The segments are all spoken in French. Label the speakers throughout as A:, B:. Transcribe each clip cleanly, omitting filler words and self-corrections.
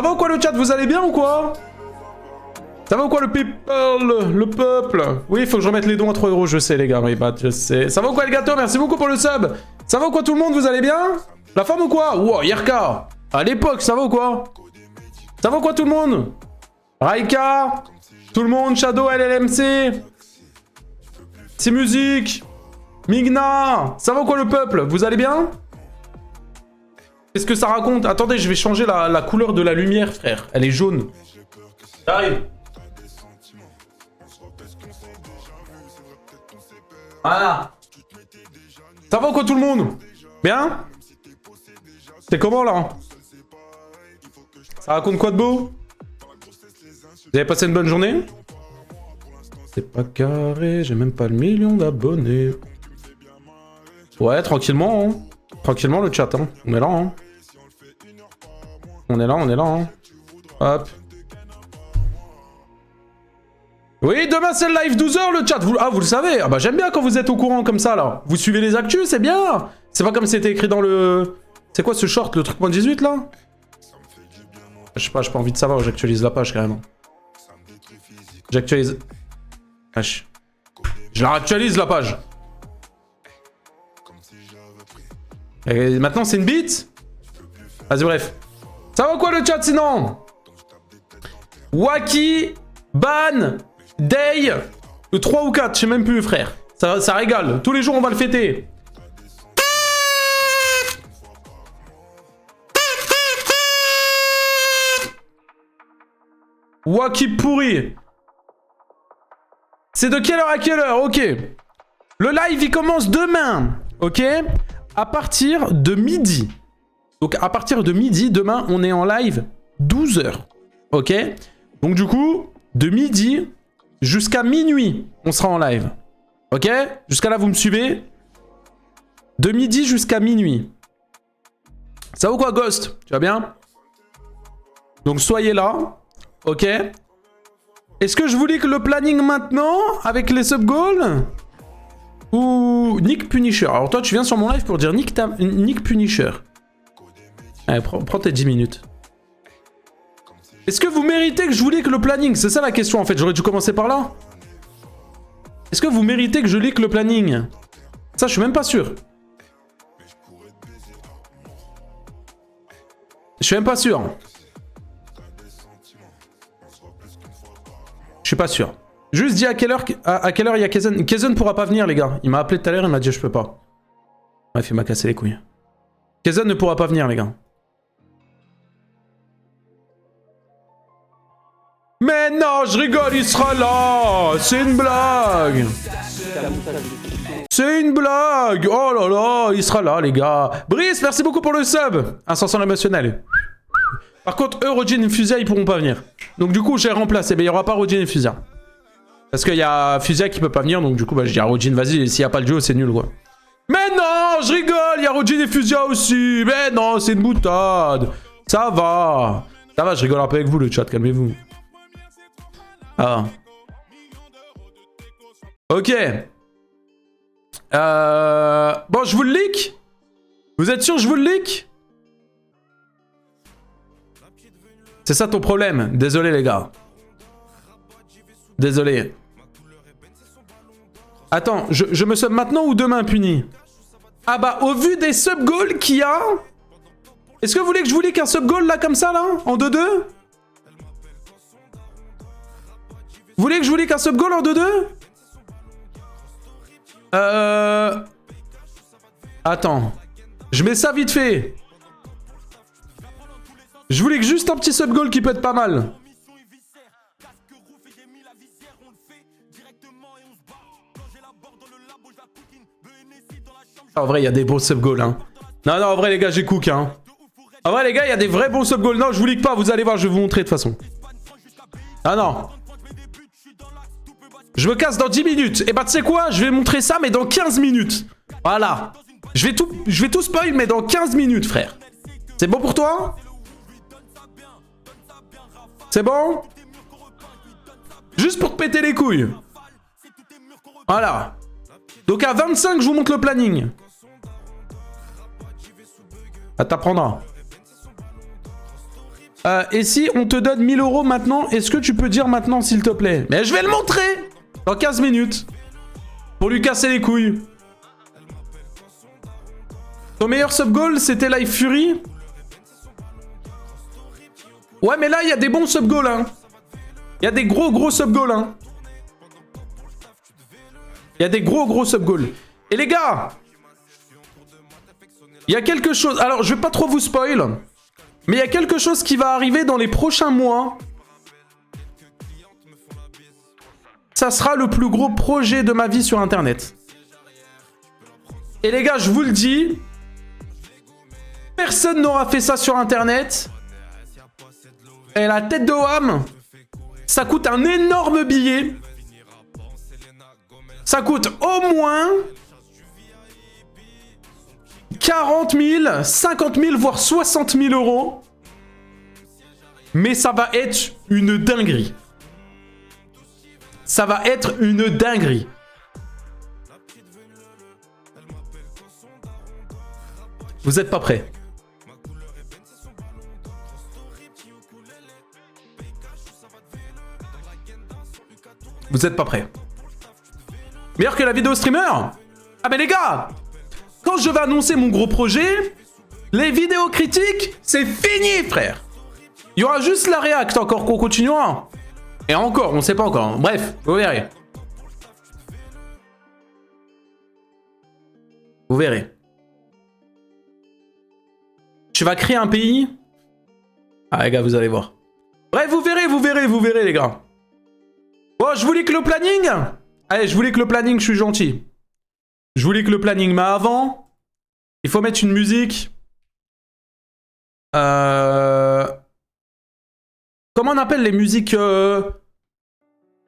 A: Ça va ou quoi le chat? Vous allez bien ou quoi? Ça va ou quoi le people? Le peuple? Oui, il faut que je remette les dons à 3 €, je sais les gars, oui, bah je sais. Ça va ou quoi le gâteau? Merci beaucoup pour le sub. Ça va ou quoi tout le monde? Vous allez bien? La forme ou quoi? Wow, Yerka. À l'époque, ça va ou quoi? Ça va ou quoi tout le monde? Raika. Tout le monde, Shadow, LLMC. C'est musique. Migna. Ça va ou quoi le peuple? Vous allez bien? Qu'est-ce que ça raconte? Attendez, je vais changer la couleur de la lumière, frère. Elle est jaune. J'arrive. Voilà. Ça va ou quoi tout le monde? Bien? C'est comment là? Ça raconte quoi de beau? Vous avez passé une bonne journée? C'est pas carré, j'ai même pas le million d'abonnés. Ouais, tranquillement, hein. Tranquillement le chat, hein. On est là, hein. On est là, on est là, hein. Hop. Oui, demain c'est le live 12 h le chat. Vous le savez. Ah bah j'aime bien quand vous êtes au courant comme ça là. Vous suivez les actus, c'est bien. C'est pas comme c'était écrit dans le... C'est quoi ce short, le truc .18 là? Je sais pas, j'ai pas envie de savoir, j'actualise la page carrément. J'actualise... Wesh. Je la réactualise la page. Et maintenant c'est une bite. Vas-y bref. Ça va quoi le chat sinon? Waki, Ban, Day, le 3 ou 4, je sais même plus frère. Ça régale, tous les jours on va le fêter. Waki pourri. C'est de quelle heure à quelle heure? Ok. Le live il commence demain. Ok. À partir de midi. Donc à partir de midi, demain on est en live 12 h. Ok. Donc du coup, de midi jusqu'à minuit, on sera en live. Ok? Jusqu'à là, vous me suivez? De midi jusqu'à minuit. Ça va ou quoi, Ghost? Tu vas bien? Donc soyez là. Ok? Est-ce que je vous lis que le planning maintenant avec les sub-goals? Ou Nick Punisher? Alors toi, tu viens sur mon live pour dire Nick Punisher. Allez, prends tes 10 minutes. Est-ce que vous méritez que je vous lis que le planning? C'est ça la question en fait, j'aurais dû commencer par là. Est-ce que vous méritez que je lis que le planning? Ça, je suis même pas sûr. Je suis même pas sûr. Je suis pas sûr. Juste dis à quelle heure il y a Kezen. Kezen pourra pas venir les gars. Il m'a appelé tout à l'heure, il m'a dit je peux pas. Bref, il m'a cassé les couilles. Kezen ne pourra pas venir les gars. Mais non, je rigole, il sera là. C'est une blague. C'est une blague. Oh là là, il sera là, les gars. Brice, merci beaucoup pour le sub. Ascension émotionnelle. Par contre, eux, Rodin et Fusia, ils pourront pas venir. Donc du coup, j'ai remplacé. Mais il n'y aura pas Rodin et Fusia. Parce qu'il y a Fusia qui peut pas venir. Donc du coup, bah, je dis à Rodin, vas-y, s'il n'y a pas le duo, c'est nul, quoi. Mais non, je rigole, il y a Rodin et Fusia aussi. Mais non, c'est une boutade. Ça va. Ça va, je rigole un peu avec vous, le chat, calmez-vous. Ah. Ok. Bon, je vous le leak. Vous êtes sûr que je vous le leak? C'est ça ton problème. Désolé les gars. Désolé. Attends, je me sub maintenant ou demain puni? Ah bah, au vu des sub-goals qu'il y a... Est-ce que vous voulez que je vous leak un sub-goal là, comme ça là? En 2-2? Vous voulez que je vous leak un sub-goal en 2-2? Attends. Je mets ça vite fait. Je voulais que juste un petit sub-goal qui peut être pas mal. En vrai, il y a des beaux sub-goals, hein. Non, en vrai, les gars, j'ai cook, hein. En vrai, les gars, il y a des vrais bons sub-goals. Non, je vous leak pas, vous allez voir, je vais vous montrer de toute façon. Ah non. Je me casse dans 10 minutes. Et bah, tu sais quoi? Je vais montrer ça, mais dans 15 minutes. Voilà. Je vais tout spoil, mais dans 15 minutes, frère. C'est bon pour toi? C'est bon? Juste pour te péter les couilles. Voilà. Donc à 25, je vous montre le planning. Ah, t'apprendras. Et si on te donne 1000 € maintenant, est-ce que tu peux dire maintenant, s'il te plaît? Mais je vais le montrer dans 15 minutes. Pour lui casser les couilles. Ton meilleur sub-goal, c'était Live Fury? Ouais, mais là, il y a des bons sub-goals, hein. Il y a des gros sub-goals, hein. Il y a des gros sub-goals. Et les gars, il y a quelque chose... Alors, je vais pas trop vous spoil, mais il y a quelque chose qui va arriver dans les prochains mois. Ça sera le plus gros projet de ma vie sur Internet. Et les gars, je vous le dis, personne n'aura fait ça sur Internet. Et la tête de Wham, ça coûte un énorme billet. Ça coûte au moins 40 000, 50 000, voire 60 000 €. Mais ça va être une dinguerie. Ça va être une dinguerie. Vous êtes pas prêts? Vous êtes pas prêts? Meilleur que la vidéo streamer? Ah mais les gars, quand je vais annoncer mon gros projet, les vidéos critiques, c'est fini, frère. Il y aura juste la réact encore qu'on continuera. Et encore, on sait pas encore. Bref, vous verrez. Vous verrez. Tu vas créer un pays? Ah les gars, vous allez voir. Bref, vous verrez les gars. Bon, je vous lis que le planning. Allez, je vous lis que le planning, je suis gentil. Je vous lis que le planning, mais avant, il faut mettre une musique. Comment on appelle les musiques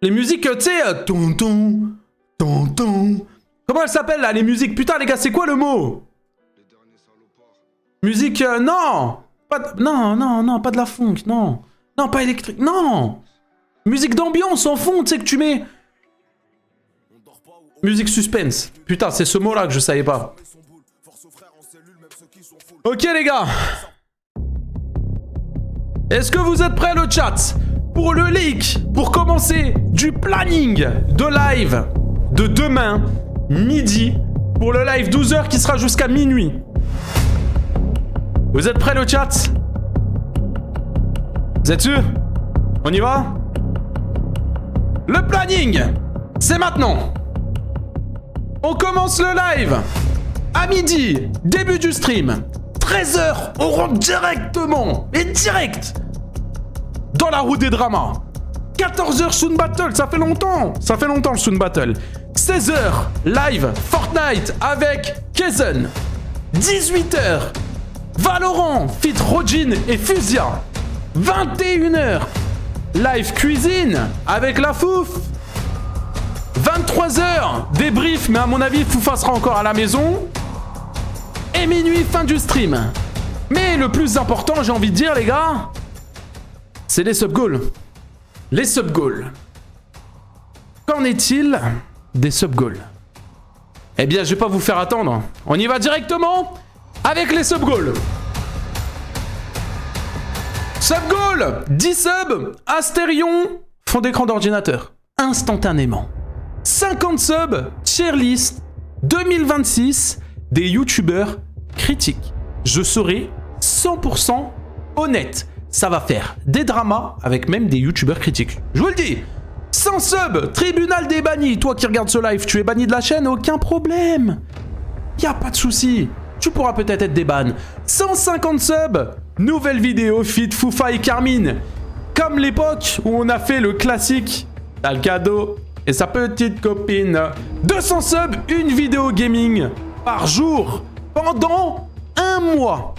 A: les musiques, tu sais, tonton. Comment elles s'appellent là, les musiques? Putain, les gars, c'est quoi le mot? Musique, non. Non, pas de la funk, non. Non, pas électrique, non. Musique d'ambiance en fond, tu sais que tu mets... Musique suspense. Putain, c'est ce mot-là que je savais pas. Ok, les gars. Est-ce que vous êtes prêts, le chat? Pour le leak, pour commencer du planning de live de demain, midi, pour le live 12h qui sera jusqu'à minuit. Vous êtes prêts, le chat? Vous êtes sûr? On y va? Le planning, c'est maintenant. On commence le live à midi, début du stream. 13h, on rentre directement, et direct, dans la roue des dramas. 14h, Soon Battle, ça fait longtemps le Soon Battle. 16h, live Fortnite avec Kezen. 18h, Valorant, Fit Rojin et Fusia. 21h, live cuisine avec la Fouf. 23h, débrief, mais à mon avis, Foufa sera encore à la maison. Et minuit, fin du stream. Mais le plus important, j'ai envie de dire, les gars, c'est les sub-goals. Les sub-goals. Qu'en est-il des sub-goals? Eh bien, je vais pas vous faire attendre. On y va directement avec les sub-goals. Sub-goal, 10 subs, Astérion, fond d'écran d'ordinateur. Instantanément. 50 subs, tier list 2026 des youtubeurs critiques. Je serai 100% honnête. Ça va faire des dramas avec même des youtubeurs critiques. Je vous le dis. 100 subs, tribunal des bannis. Toi qui regardes ce live, tu es banni de la chaîne, aucun problème. Y a pas de souci. Tu pourras peut-être être déban. 150 subs, nouvelle vidéo fit Foufa et Carmine. Comme l'époque où on a fait le classique. T'as le cadeau et sa petite copine. 200 subs, une vidéo gaming par jour pendant un mois.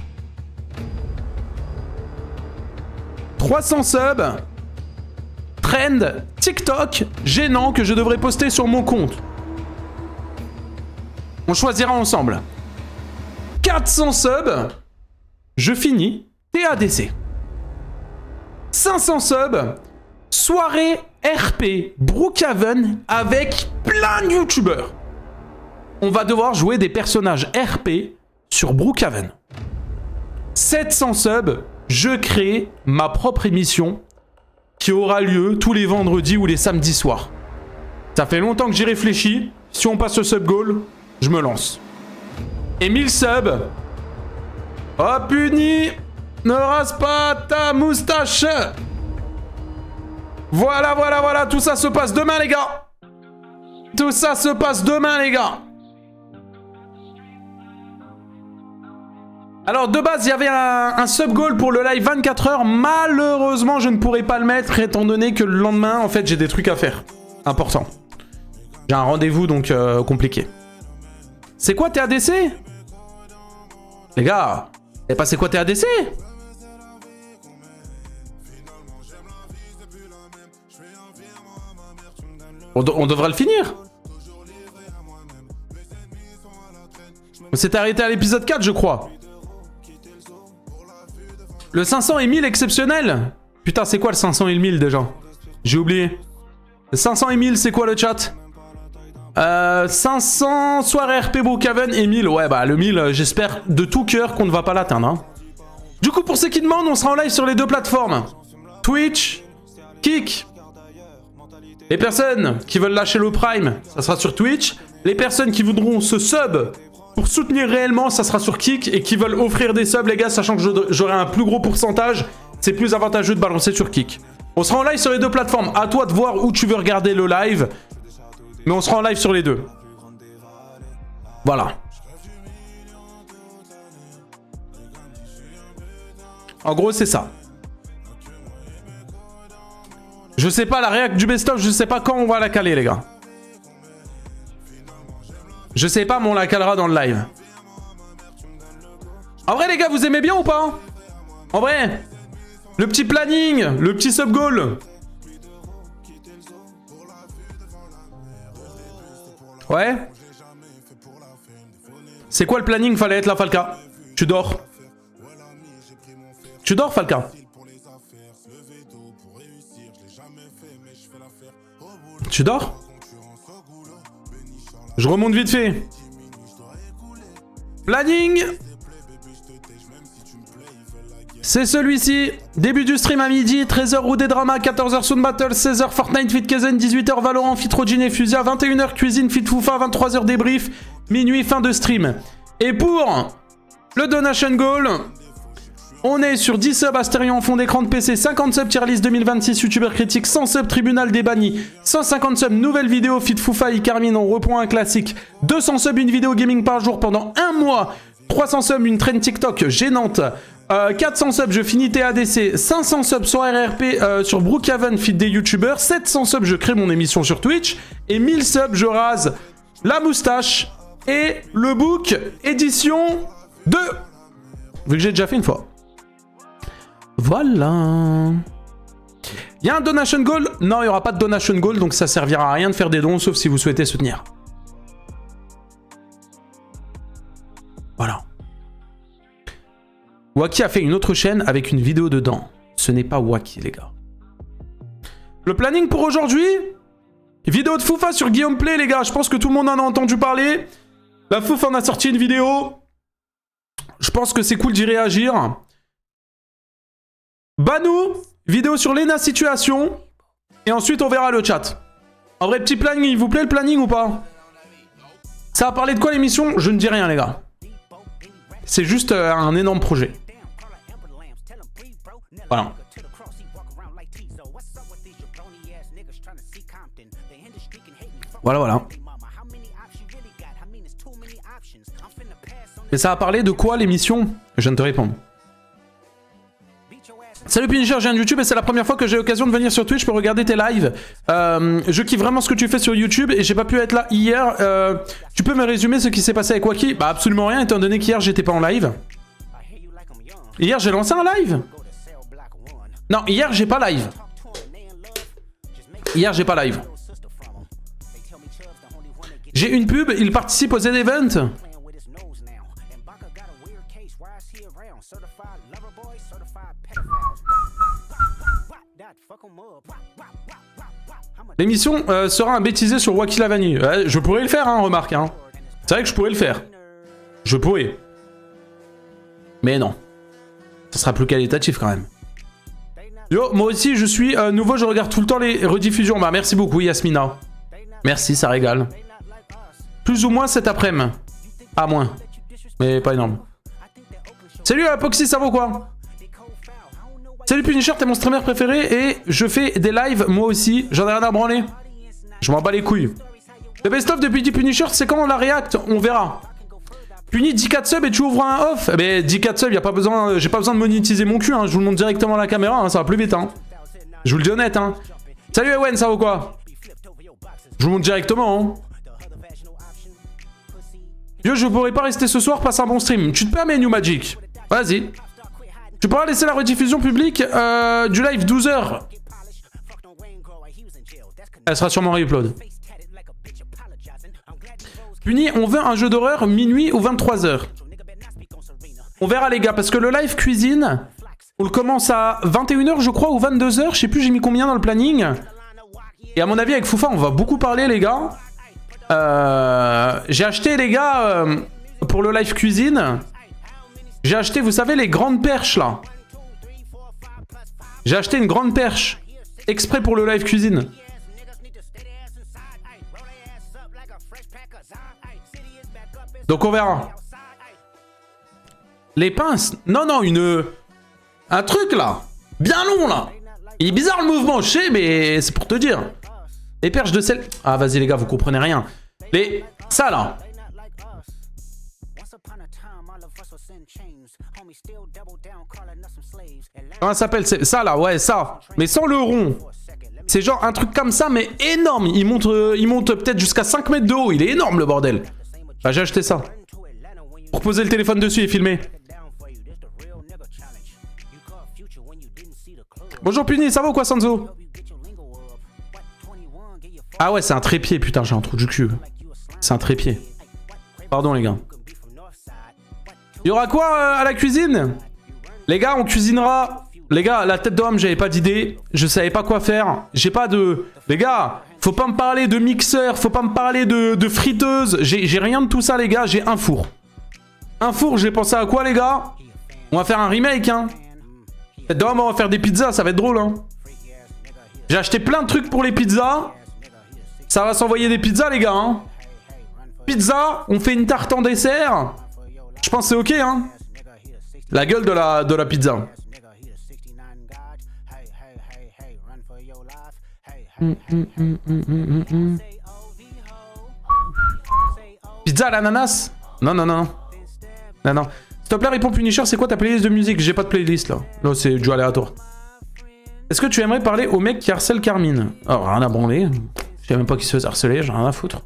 A: 300 subs, trend TikTok gênant que je devrais poster sur mon compte. On choisira ensemble. 400 subs, je finis TADC. 500 subs, soirée RP Brookhaven avec plein de youtubeurs. On va devoir jouer des personnages RP sur Brookhaven. 700 subs, je crée ma propre émission qui aura lieu tous les vendredis ou les samedis soirs. Ça fait longtemps que j'y réfléchis. Si on passe le sub goal, je me lance. Et 1000 subs. Oh puni, ne rase pas ta moustache. Voilà, voilà, voilà. Tout ça se passe demain, les gars. Tout ça se passe demain, les gars. Alors, de base, il y avait un sub-goal pour le live 24 heures. Malheureusement, je ne pourrai pas le mettre, étant donné que le lendemain, en fait, j'ai des trucs à faire. Important. J'ai un rendez-vous, donc compliqué. C'est quoi TADC? Les gars, et pas c'est quoi TADC? On devrait le finir. On s'est arrêté à l'épisode 4, je crois. Le 500 et 1000 exceptionnel. Putain, c'est quoi le 500 et le 1000 déjà? J'ai oublié. Le 500 et 1000, c'est quoi le chat? 500 soirée RP Brookhaven et 1000. Ouais, bah le 1000, j'espère de tout cœur qu'on ne va pas l'atteindre. Hein. Du coup, pour ceux qui demandent, on sera en live sur les deux plateformes. Twitch, Kick. Les personnes qui veulent lâcher le Prime, ça sera sur Twitch. Les personnes qui voudront se sub pour soutenir réellement, ça sera sur Kick. Et qui veulent offrir des subs, les gars, sachant que j'aurai un plus gros pourcentage, c'est plus avantageux de balancer sur Kick. On sera en live sur les deux plateformes. À toi de voir où tu veux regarder le live. Mais on sera en live sur les deux. Voilà. En gros, c'est ça. Je sais pas, la réac du best-of, je sais pas quand on va la caler, les gars. Je sais pas, mais on la calera dans le live. En vrai, les gars, vous aimez bien ou pas? En vrai, le petit planning, le petit sub-goal. Ouais. C'est quoi le planning? Fallait être là, Falca. Tu dors. Tu dors, Falca. Tu dors? Je remonte vite fait. Planning. C'est celui-ci. Début du stream à midi, 13h Roue des Dramas, 14h Sound Battle, 16h Fortnite Fit Kaizen, 18h Valorant Fit Rojin et Fusia, 21h Cuisine Fit Foufa, 23h Débrief, minuit fin de stream. Et pour le Donation Goal, on est sur 10 subs Astérion en fond d'écran de PC, 50 subs tier list 2026 youtubeur critique, 100 subs Tribunal des bannis, 150 subs nouvelle vidéo Fit Foufa et Carmine on reprend un classique, 200 subs une vidéo gaming par jour pendant un mois, 300 subs une trend TikTok gênante, 400 subs je finis TADC, 500 subs sur RRP sur Brookhaven feed des youtubeurs, 700 subs je crée mon émission sur Twitch et 1000 subs je rase la moustache et le book édition 2. Vu que j'ai déjà fait une fois. Voilà. Il y a un donation goal? Non, il n'y aura pas de donation goal, donc ça servira à rien de faire des dons, sauf si vous souhaitez soutenir. Voilà. Wacky a fait une autre chaîne avec une vidéo dedans. Ce n'est pas Wacky, les gars. Le planning pour aujourd'hui? Vidéo de Foufa sur Guillaume Play, les gars. Je pense que tout le monde en a entendu parler. La Fouf en a sorti une vidéo. Je pense que c'est cool d'y réagir. Banou, vidéo sur Lena Situation. Et ensuite, on verra le chat. En vrai, petit planning, il vous plaît le planning ou pas? Ça va parler de quoi l'émission? Je ne dis rien, les gars. C'est juste un énorme projet. Voilà. Voilà, voilà. Mais ça va parler de quoi l'émission? Je viens de te répondre. Salut Punisher, je viens de YouTube et c'est la première fois que j'ai l'occasion de venir sur Twitch pour regarder tes lives. Je kiffe vraiment ce que tu fais sur YouTube et j'ai pas pu être là hier. Tu peux me résumer ce qui s'est passé avec Wacky? Bah absolument rien étant donné qu'hier j'étais pas en live. Hier j'ai lancé un live? Non, hier j'ai pas live. Hier j'ai pas live. J'ai une pub, il participe aux Z-Event. L'émission sera un bêtisé sur Wacky la vanille. Ouais, je pourrais le faire, hein, remarque. Hein. C'est vrai que je pourrais le faire. Je pourrais. Mais non. Ça sera plus qualitatif quand même. Yo, moi aussi, je suis nouveau, je regarde tout le temps les rediffusions. Bah, merci beaucoup, Yasmina. Merci, ça régale. Plus ou moins cet après-midi. Ah, moins. Mais pas énorme. Salut, Apoxy, ça vaut quoi? Salut, Punisher, t'es mon streamer préféré et je fais des lives, moi aussi. J'en ai rien à branler. Je m'en bats les couilles. Le best-of depuis 10 Punisher, c'est quand on la react? On verra. Puni 10-4 subs et tu ouvres un off. Eh ben 10-4 subs, y a pas besoin, j'ai pas besoin de monétiser mon cul, hein. Je vous le montre directement à la caméra, hein. Ça va plus vite, hein. Je vous le dis honnête, hein. Salut Ewen, ça va quoi? Je vous le montre directement, hein. Yo, je pourrais pas rester ce soir, passe un bon stream. Tu te permets, New Magic? Vas-y. Tu pourras laisser la rediffusion publique du live 12h. Elle sera sûrement re-upload. Puni, on veut un jeu d'horreur minuit ou 23h. On verra les gars, parce que le live cuisine, on le commence à 21h je crois, ou 22h, je sais plus j'ai mis combien dans le planning. Et à mon avis avec Foufa on va beaucoup parler les gars. J'ai acheté les gars, pour le live cuisine, j'ai acheté, vous savez, les grandes perches là. J'ai acheté une grande perche, exprès pour le live cuisine. Donc on verra. Les pinces. Non, non, un truc là. Bien long là. Il est bizarre le mouvement, je sais, mais c'est pour te dire. Les perches de sel. Ah, vas-y les gars, vous comprenez rien. Ça là. Comment ça s'appelle? Ça là, ouais, ça. Mais sans le rond. C'est genre un truc comme ça, mais énorme. Il monte peut-être jusqu'à 5 mètres de haut. Il est énorme le bordel. Bah, j'ai acheté ça. Pour poser le téléphone dessus et filmer. Bonjour Puni, ça va ou quoi Sanzo? Ah ouais, c'est un trépied, putain, j'ai un trou du cul. C'est un trépied. Pardon les gars. Il y aura quoi à la cuisine? Les gars, on cuisinera... Les gars, la tête d'homme, j'avais pas d'idée. Je savais pas quoi faire. J'ai pas de... Les gars, faut pas me parler de mixeur, faut pas me parler de friteuse. J'ai rien de tout ça, les gars. J'ai un four. Un four, j'ai pensé à quoi, les gars? On va faire un remake, hein. Tête d'homme, on va faire des pizzas, ça va être drôle, hein. J'ai acheté plein de trucs pour les pizzas. Ça va s'envoyer des pizzas, les gars, hein. Pizza, on fait une tarte en dessert. Je pense que c'est ok, hein. La gueule de la pizza. Pizza à l'ananas? Non, non, non. Non, non. S'il te plaît, réponds Punisher, c'est quoi ta playlist de musique? J'ai pas de playlist là. Là, c'est du aléatoire. Est-ce que tu aimerais parler au mec qui harcèle Carmine? Oh, rien à branler. Je sais même pas qui se fait harceler, j'ai rien à foutre.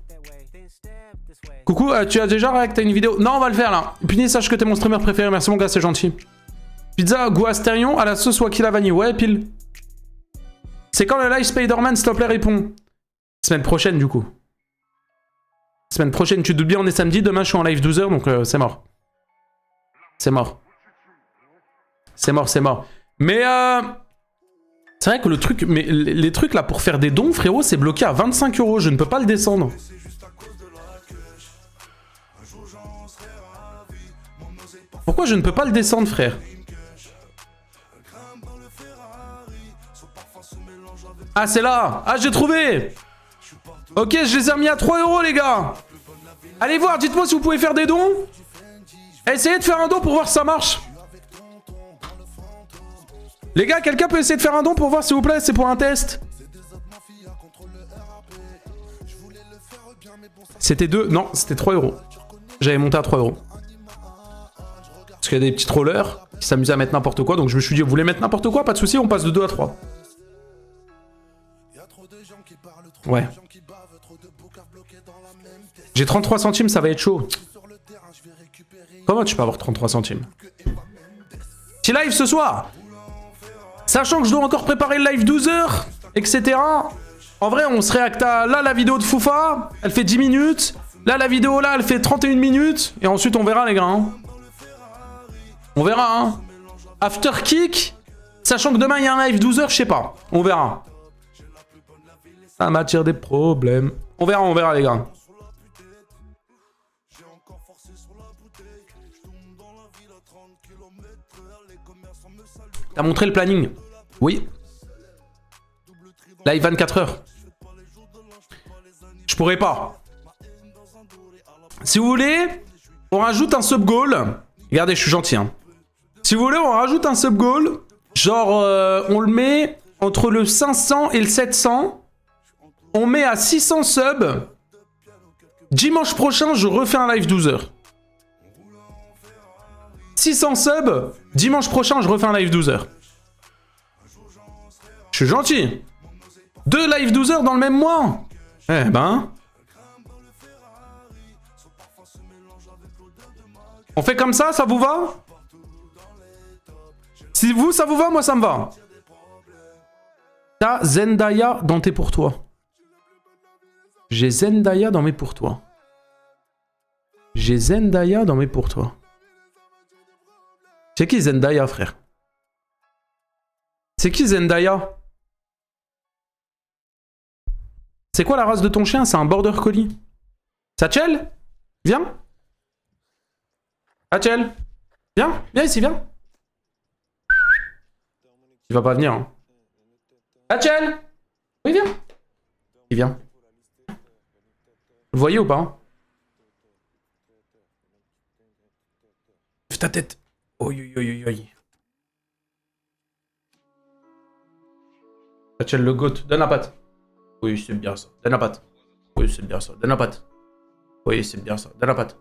A: Coucou, tu as déjà réacté à une vidéo? Non, on va le faire là. Puni, sache que t'es mon streamer préféré. Merci mon gars, c'est gentil. Pizza goût Astérion à la sauce Wakila vanille. Ouais, pile. C'est quand le live Spider-Man, s'il te plaît, réponds. Semaine prochaine, du coup. Semaine prochaine, tu te doutes bien, on est samedi. Demain, je suis en live 12h, donc c'est mort. C'est mort. C'est mort, c'est mort. Mais c'est vrai que le truc... Mais les trucs là pour faire des dons, frérot, c'est bloqué à 25 €. Je ne peux pas le descendre. Pourquoi je ne peux pas le descendre, frère? Ah, c'est là. Ah, j'ai trouvé. Ok, je les ai remis à 3 €, les gars. Allez voir, dites-moi si vous pouvez faire des dons. Essayez de faire un don pour voir si ça marche. Les gars, quelqu'un peut essayer de faire un don pour voir, s'il vous plaît? C'est pour un test. C'était 2... Non, c'était 3 €. J'avais monté à 3 €. Parce qu'il y a des petits trollers qui s'amusaient à mettre n'importe quoi. Donc je me suis dit, vous voulez mettre n'importe quoi? Pas de souci, on passe de 2 à 3. Ouais. J'ai 33 centimes, ça va être chaud. Comment tu peux avoir 33 centimes? Petit live ce soir. Sachant que je dois encore préparer le live 12h, etc. En vrai, on se réacte à... Là, la vidéo de Foufa, elle fait 10 minutes. Là, la vidéo, là, elle fait 31 minutes. Et ensuite, on verra, les gars. Hein. On verra, hein. After kick. Sachant que demain, il y a un live 12h, je sais pas. On verra. Ça m'attire des problèmes. On verra, les gars. T'as montré le planning? Oui. Live 24 heures. Je pourrais pas. Si vous voulez, on rajoute un sub-goal. Regardez, je suis gentil. Hein. Si vous voulez, on rajoute un sub-goal. Genre, on le met entre le 500 et le 700. On met à 600 subs. Dimanche prochain, je refais un live 12 heures. 600 subs. Dimanche prochain, je refais un live 12 heures. Je suis gentil. 2 live 12 heures dans le même mois. Eh ben. On fait comme ça vous va? Si vous, ça vous va, moi ça me va. T'as Zendaya dans tes pour toi. J'ai Zendaya dans mes pour toi. J'ai Zendaya dans mes pour toi. C'est qui Zendaya, frère? C'est qui Zendaya? C'est quoi la race de ton chien? C'est un border collie. Satchel? Viens. Satchel? Viens, viens ici, viens. Il va pas venir. Hein. Satchel? Oui, viens. Il vient. Vous voyez ou pas? Hein? Lève ta tête. Oi, oi, oi, oi. Satchel le goat. Donne la patte. Oui, c'est bien ça. Donne la patte. Oui, c'est bien ça. Donne la patte. Oui, c'est bien ça. Donne la patte.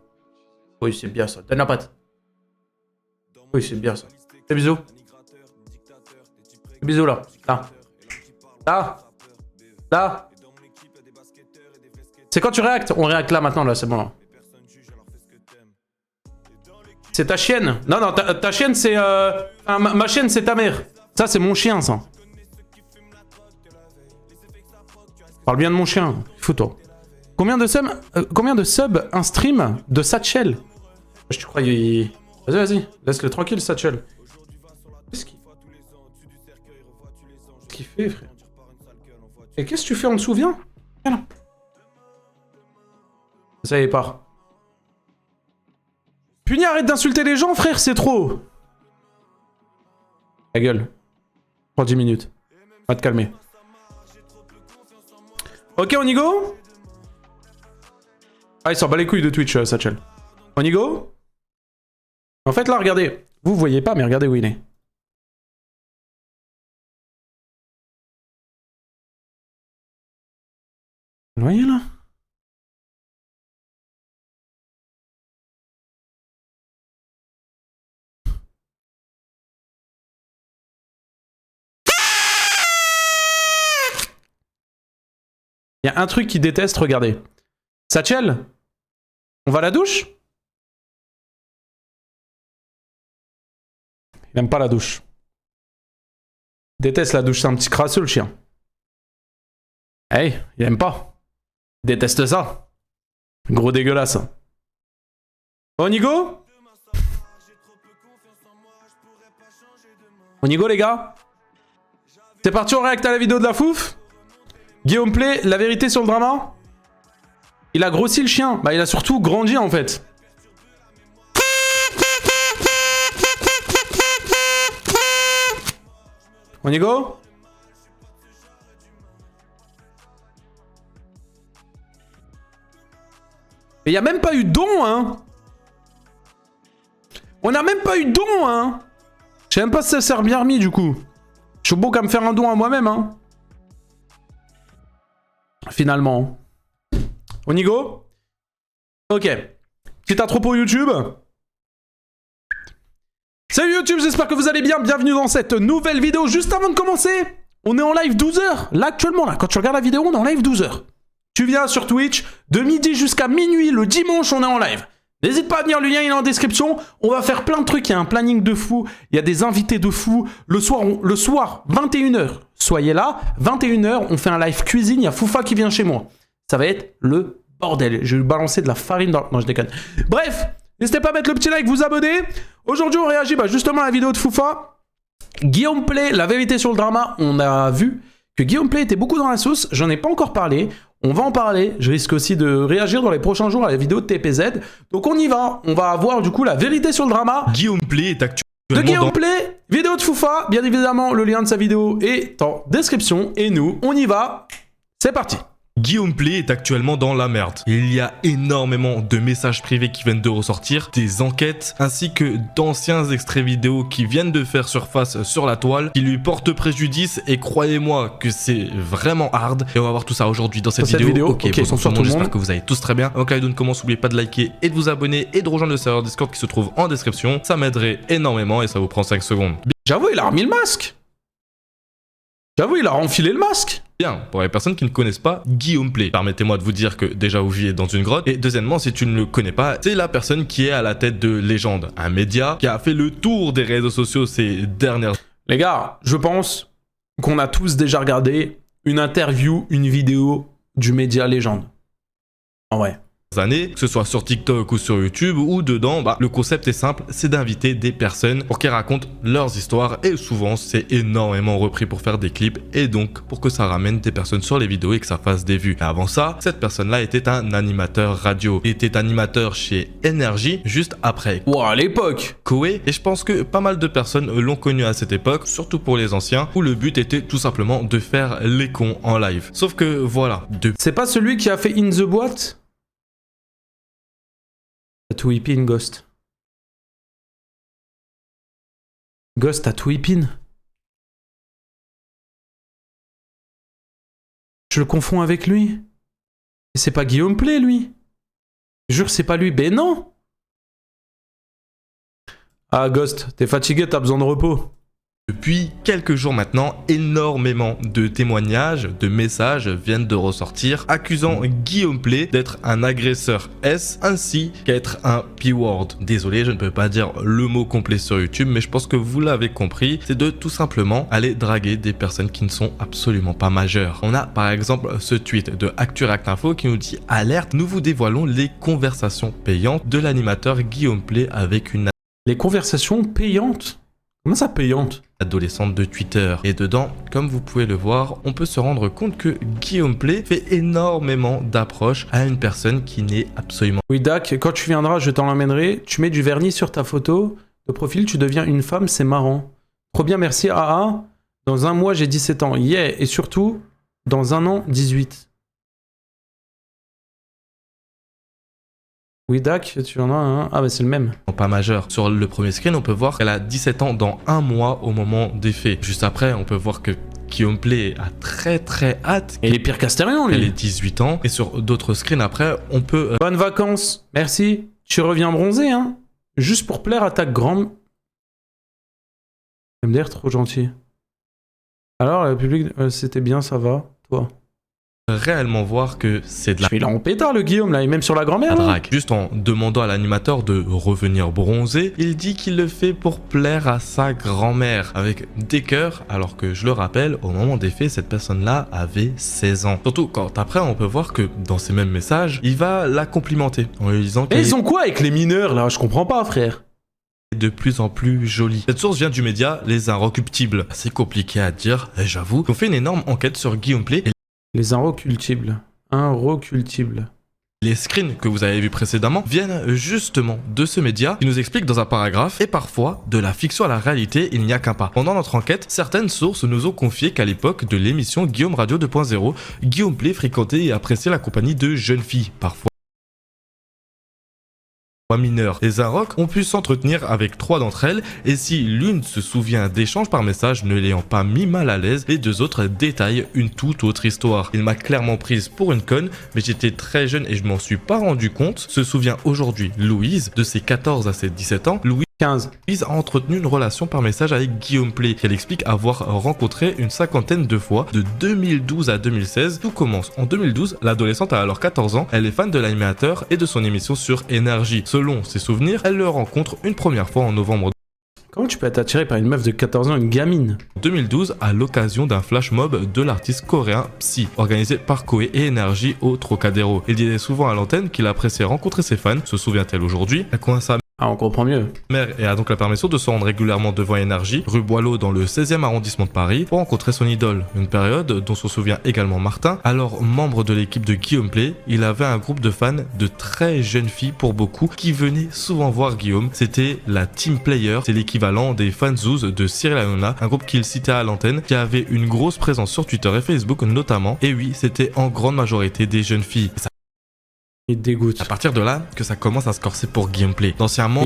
A: Oui, c'est bien ça. Donne la patte. Oui, c'est bien ça. Fais bisous. Fais bisous là. Là. Là. Là. C'est quand tu réactes? On réacte là maintenant, là, c'est bon. Là. C'est ta chienne. Non, non, ta chienne, c'est... ma chienne, c'est ta mère. Ça, c'est mon chien, ça. Parle bien de mon chien. Fous-toi. Combien de subs un stream de Satchel? Je te crois, Vas-y, vas-y. Laisse-le tranquille, Satchel. Qu'est-ce qu'il fait, frère? Et qu'est-ce que tu fais en dessous? Viens. Viens là. Ça y est, part. Puni, arrête d'insulter les gens, frère, c'est trop. Ta gueule. Prends 10 minutes. Va te calmer. Ok, on y go? Ah, il s'en bat les couilles de Twitch, Satchel. On y go? En fait, là, regardez. Vous voyez pas, mais regardez où il est. Vous voyez, là? Il y a un truc qu'il déteste, regardez. Satchel, on va à la douche? Il aime pas la douche. Il déteste la douche, c'est un petit crasseux le chien. Hey, il aime pas. Il déteste ça. Gros dégueulasse. On y go? On y go les gars? C'est parti, on réacte à la vidéo de la fouf? Guillaume Play, la vérité sur le drama? Il a grossi le chien. Bah il a surtout grandi en fait. On y go? Mais il n'y a même pas eu don, hein. On n'a même pas eu don, hein. Je sais même pas si ça sert bien remis, du coup. Je suis beau qu'à me faire un don à moi-même, hein. Finalement. On y go? Ok. Petit intro pour YouTube. Salut YouTube, j'espère que vous allez bien. Bienvenue dans cette nouvelle vidéo. Juste avant de commencer, on est en live 12 heures. Là, actuellement, là, quand tu regardes la vidéo, on est en live 12 heures. Tu viens sur Twitch, de midi jusqu'à minuit, le dimanche, on est en live. N'hésite pas à venir, le lien il est en description. On va faire plein de trucs, il y a un planning de fou, il y a des invités de fou. Le soir 21h, soyez là. 21h, on fait un live cuisine, il y a Foufa qui vient chez moi. Ça va être le bordel. Je vais lui balancer de la farine dans... Non, je déconne. Bref, n'hésitez pas à mettre le petit like, vous abonner. Aujourd'hui, on réagit justement à la vidéo de Foufa. Guillaume Play, la vérité sur le drama. On a vu que Guillaume Play était beaucoup dans la sauce. J'en ai pas encore parlé. On va en parler. Je risque aussi de réagir dans les prochains jours à la vidéo de TPZ. Donc on y va. On va avoir du coup la vérité sur le drama.
B: Guillaume Play est actuellement
A: de Guillaume Play, vidéo de Foufa. Bien évidemment, le lien de sa vidéo est en description. Et nous, on y va. C'est parti.
B: Guillaume Play est actuellement dans la merde. Il y a énormément de messages privés qui viennent de ressortir, des enquêtes, ainsi que d'anciens extraits vidéo qui viennent de faire surface sur la toile, qui lui portent préjudice, et croyez-moi que c'est vraiment hard. Et on va voir tout ça aujourd'hui dans cette vidéo. Ok, bonsoir tout le monde, j'espère que vous allez tous très bien. Avant que la vidéo ne commence, n'oubliez pas de liker et de vous abonner et de rejoindre le serveur Discord qui se trouve en description. Ça m'aiderait énormément et ça vous prend 5 secondes.
A: J'avoue, il a remis le masque. J'avoue, il a enfilé le masque.
B: Bien, pour les personnes qui ne connaissent pas Guillaume Play, permettez-moi de vous dire que déjà vous vivez dans une grotte, et deuxièmement, si tu ne le connais pas, c'est la personne qui est à la tête de Légende, un média qui a fait le tour des réseaux sociaux ces dernières...
A: Les gars, je pense qu'on a tous déjà regardé une interview, une vidéo du média Légende. En vrai.
B: Années, que ce soit sur TikTok ou sur YouTube, ou dedans, le concept est simple, c'est d'inviter des personnes pour qu'elles racontent leurs histoires, et souvent c'est énormément repris pour faire des clips, et donc pour que ça ramène des personnes sur les vidéos et que ça fasse des vues. Et avant ça, cette personne-là était un animateur radio. Il était animateur chez Énergie, juste après.
A: Wow, à l'époque
B: Koé, et je pense que pas mal de personnes l'ont connu à cette époque, surtout pour les anciens, où le but était tout simplement de faire les cons en live. Sauf que voilà,
A: c'est pas celui qui a fait In The Boîte? Tattoo Ipin, Ghost. Ghost, Tattoo Ipin. Je le confonds avec lui. Et c'est pas Guillaume Play, lui. Je jure, c'est pas lui. Ben non. Ah, Ghost, t'es fatigué, t'as besoin de repos.
B: Depuis quelques jours maintenant, énormément de témoignages, de messages viennent de ressortir accusant Guillaume Play d'être un agresseur S ainsi qu'être un P-word. Désolé, je ne peux pas dire le mot complet sur YouTube, mais je pense que vous l'avez compris, c'est de tout simplement aller draguer des personnes qui ne sont absolument pas majeures. On a par exemple ce tweet de Acturact Info qui nous dit « Alerte, nous vous dévoilons les conversations payantes de l'animateur Guillaume Play avec une... »
A: Les conversations payantes? Comment ça, payante?
B: Adolescente de Twitter. Et dedans, comme vous pouvez le voir, on peut se rendre compte que Guillaume Play fait énormément d'approches à une personne qui n'est absolument...
A: Oui, Dak, quand tu viendras, je t'en l'emmènerai. Tu mets du vernis sur ta photo de profil, tu deviens une femme, c'est marrant. Trop bien, merci AA. Dans un mois, j'ai 17 ans. Yeah, et surtout, dans un an, 18. Oui, Dak, tu en as un. Ah, bah c'est le même.
B: Pas majeur. Sur le premier screen, on peut voir qu'elle a 17 ans dans un mois au moment des faits. Juste après, on peut voir que Guillaume Play a très hâte.
A: Et il est pire qu'Astérion, lui.
B: Elle est 18 ans. Et sur d'autres screens, après, on peut...
A: Bonnes vacances. Merci. Tu reviens bronzé, hein. Juste pour plaire à ta grande... MDR, trop gentil. Alors, le public, c'était bien, ça va. Toi.
B: Réellement voir que c'est de la...
A: Il est en pétard le Guillaume là, et même sur la grand-mère.
B: Drague. Juste en demandant à l'animateur de revenir bronzé, il dit qu'il le fait pour plaire à sa grand-mère avec des cœurs, alors que je le rappelle, au moment des faits, cette personne-là avait 16 ans. Surtout quand après on peut voir que dans ces mêmes messages, il va la complimenter en lui disant
A: qu'elle... Et ils ont quoi avec les mineurs là? Je comprends pas, frère.
B: De plus en plus jolie. Cette source vient du média Les Inrecuptibles. C'est compliqué à dire, j'avoue. On fait une énorme enquête sur Guillaume Play.
A: Les inrecuptibles. Inrecuptibles.
B: Les screens que vous avez vus précédemment viennent justement de ce média qui nous explique dans un paragraphe et parfois de la fiction à la réalité, il n'y a qu'un pas. Pendant notre enquête, certaines sources nous ont confié qu'à l'époque de l'émission Guillaume Radio 2.0, Guillaume Play fréquentait et appréciait la compagnie de jeunes filles, parfois mineurs. Les Inrock ont pu s'entretenir avec 3 d'entre elles et si l'une se souvient d'échanges par message ne l'ayant pas mis mal à l'aise, les 2 autres détaillent une toute autre histoire. Il m'a clairement prise pour une conne, mais j'étais très jeune et je m'en suis pas rendu compte, se souvient aujourd'hui Louise, de ses 14 à ses 17 ans. Louise a entretenu une relation par message avec Guillaume Play, qu'elle explique avoir rencontré une 50aine de fois de 2012 à 2016. Tout commence en 2012, l'adolescente a alors 14 ans, elle est fan de l'animateur et de son émission sur Énergie. Selon ses souvenirs, elle le rencontre une première fois en novembre.
A: Comment tu peux être attiré par une meuf de 14 ans, une gamine?
B: 2012, à l'occasion d'un flash mob de l'artiste coréen Psy, organisé par Koé et Énergie au Trocadéro. Il disait souvent à l'antenne qu'il appréciait rencontrer ses fans, se souvient-elle aujourd'hui, elle coinça
A: Ah, on comprend mieux.
B: Mère et a donc la permission de se rendre régulièrement devant Énergie, rue Boileau dans le 16e arrondissement de Paris, pour rencontrer son idole. Une période dont se souvient également Martin. Alors membre de l'équipe de Guillaume Play, il avait un groupe de fans de très jeunes filles pour beaucoup qui venaient souvent voir Guillaume. C'était la Team Player, c'est l'équivalent des fanzouz de Cyril Hanouna, un groupe qu'il citait à l'antenne, qui avait une grosse présence sur Twitter et Facebook notamment. Et oui, c'était en grande majorité des jeunes filles.
A: Il dégoûte.
B: À partir de là, que ça commence à se corser pour Guillaume Play. D'anciens membres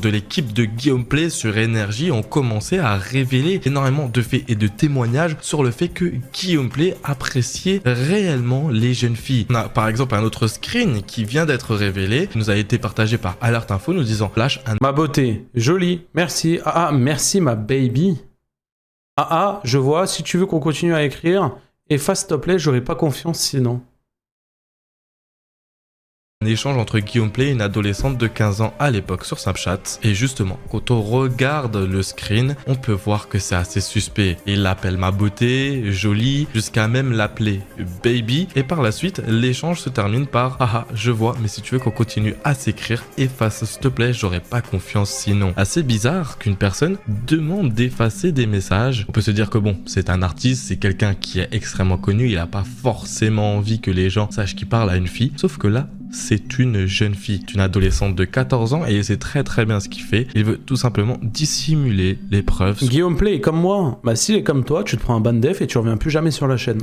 B: de l'équipe de Guillaume Play sur Énergie ont commencé à révéler énormément de faits et de témoignages sur le fait que Guillaume Play appréciait réellement les jeunes filles. On a par exemple un autre screen qui vient d'être révélé, qui nous a été partagé par Alert Info nous disant Flash,
A: ma beauté, jolie, merci. Ah, merci ma baby. Ah, je vois, si tu veux qu'on continue à écrire, efface s'il te plaît, j'aurai pas confiance sinon.
B: un échange entre Guillaume Play et une adolescente de 15 ans à l'époque sur Snapchat. Et justement, quand on regarde le screen, on peut voir que c'est assez suspect. Il l'appelle ma beauté, jolie, jusqu'à même l'appeler baby. Et par la suite, l'échange se termine par haha, je vois, mais si tu veux qu'on continue à s'écrire, efface s'il te plaît, j'aurais pas confiance sinon. Assez bizarre qu'une personne demande d'effacer des messages. On peut se dire que bon, c'est un artiste, c'est quelqu'un qui est extrêmement connu, il a pas forcément envie que les gens sachent qu'il parle à une fille. Sauf que là, c'est une jeune fille, une adolescente de 14 ans et il sait très très bien ce qu'il fait. Il veut tout simplement dissimuler les preuves.
A: Guillaume Play est comme moi. Bah s'il est comme toi, tu te prends un ban def et tu reviens plus jamais sur la chaîne.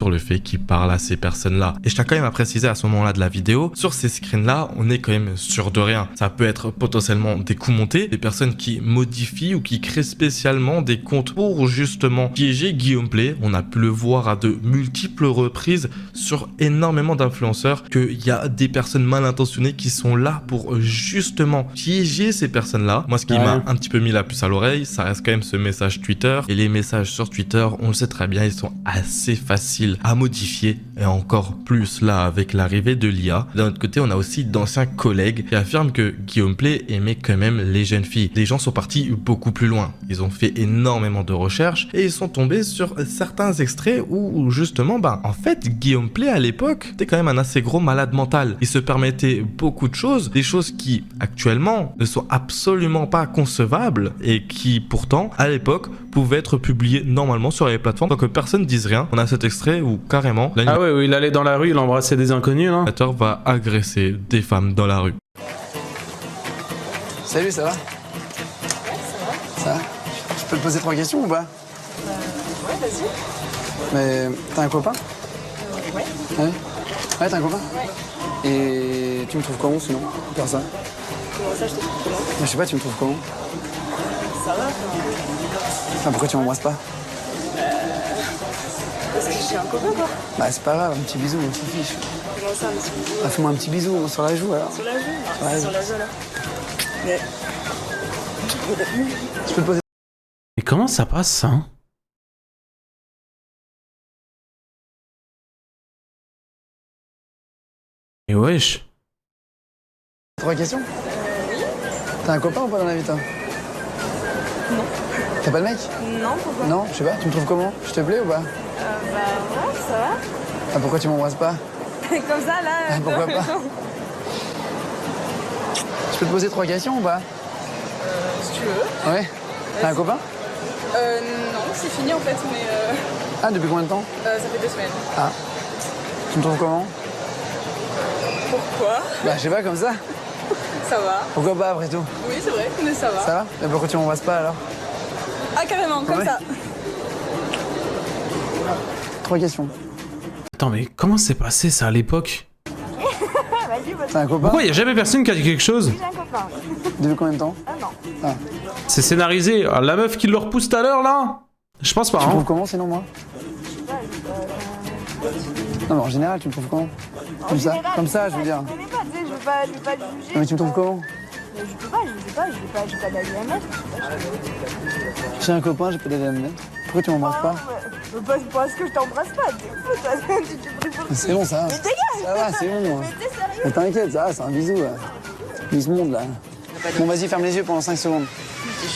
B: Sur le fait qu'il parle à ces personnes-là. Et je tiens quand même à préciser à ce moment-là de la vidéo, sur ces screens-là, on est quand même sûr de rien. Ça peut être potentiellement des coups montés, des personnes qui modifient ou qui créent spécialement des comptes pour justement piéger Guillaume Play. On a pu le voir à de multiples reprises sur énormément d'influenceurs, qu'il y a des personnes mal intentionnées qui sont là pour justement piéger ces personnes-là. Moi, ce qui m'a un petit peu mis la puce à l'oreille, ça reste quand même ce message Twitter. Et les messages sur Twitter, on le sait très bien, ils sont assez faciles à modifier, et encore plus là avec l'arrivée de l'IA. D'un autre côté, on a aussi d'anciens collègues qui affirment que Guillaume Play aimait quand même les jeunes filles. Les gens sont partis beaucoup plus loin. Ils ont fait énormément de recherches et ils sont tombés sur certains extraits où justement, en fait, Guillaume Play à l'époque était quand même un assez gros malade mental. Il se permettait beaucoup de choses, des choses qui actuellement ne sont absolument pas concevables et qui pourtant à l'époque pouvaient être publiées normalement sur les plateformes sans que personne dise rien. On a cet extrait où carrément
A: ah ouais, où il allait dans la rue, il embrassait des inconnus là.
B: L'animateur va agresser des femmes dans la rue.
C: Salut, ça va?
D: Ouais, ça va.
C: Ça va? Je peux te poser 3 questions ou pas?
D: Ouais, vas-y.
C: Mais t'as un copain?
D: Ouais.
C: Ouais, t'as un copain?
D: Ouais.
C: Et tu me trouves comment sinon? Personne.
D: Comment ça, je te trouve comment?
C: Je sais pas, tu me trouves comment?
D: Ça va.
C: Enfin, pourquoi tu m'embrasses pas?
D: Parce que j'ai un copain, quoi.
C: Bah c'est pas grave, un petit bisou, on s'en fiche.
D: Comment ça, monsieur?
C: Bah fais-moi un petit bisou sur la joue alors.
D: Sur la joue?
C: Ouais.
D: Sur la joue, là. Mais...
C: Je peux te poser
A: Mais comment ça passe ça? Et wesh.
C: 3 questions?
D: Oui.
C: T'as un copain ou pas dans la vie toi?
D: Non.
C: T'as pas de mec?
D: Non, pourquoi?
C: Non, je sais pas, tu me trouves comment? Je te plais ou pas?
D: Bah ouais, ça va.
C: Ah pourquoi tu m'embrasses pas?
D: Comme ça, là...
C: Ah, pourquoi pas? Je peux te poser 3 questions ou pas?
D: Si tu veux.
C: Ouais. T'as un copain?
D: Non, c'est fini, en fait, mais...
C: Ah, depuis combien de temps?
D: ça fait 2 semaines.
C: Ah. Tu me trouves comment?
D: Pourquoi?
C: Bah, je sais pas, comme ça.
D: Ça va.
C: Pourquoi pas, après tout?
D: Oui, c'est vrai, mais ça va.
C: Ça va? Mais pourquoi tu m'embrasses pas, alors?
D: Ah, carrément, comme
C: Ouais.
D: ça.
C: 3 questions.
A: Attends, mais comment c'est passé ça à l'époque?
D: Vas-y, vas-y.
C: T'as un copain?
A: Pourquoi y a jamais personne qui a dit quelque chose?
D: J'ai un copain.
C: Depuis combien de temps?
D: Ah non.
C: Ah.
A: C'est scénarisé. Ah, la meuf qui le repousse tout à l'heure là? Je pense pas,
C: Tu me
A: hein.
C: trouves comment, sinon, moi? Non, mais en général, tu me trouves comment? Comme ça, comme ça, je veux dire.
D: Je connais pas, tu sais, je veux pas te juger.
C: Non, mais tu me trouves comment?
D: Mais je peux pas, je sais pas, j'ai pas d'avis à mettre.
C: J'ai un copain, j'ai pas d'avis à me mettre. Pourquoi tu m'embrasses pas?
D: Ouais. Parce que je t'embrasse pas, t'es fou, toi, tu te pries pour le
C: C'est bon, ça va.
D: Mais dégage!
C: Ça va, c'est bon.
D: Mais t'es sérieux?
C: Mais t'inquiète, ça va, c'est un bisou, là. Bisou monde, là. Bon, vas-y, ferme les yeux pendant 5 secondes.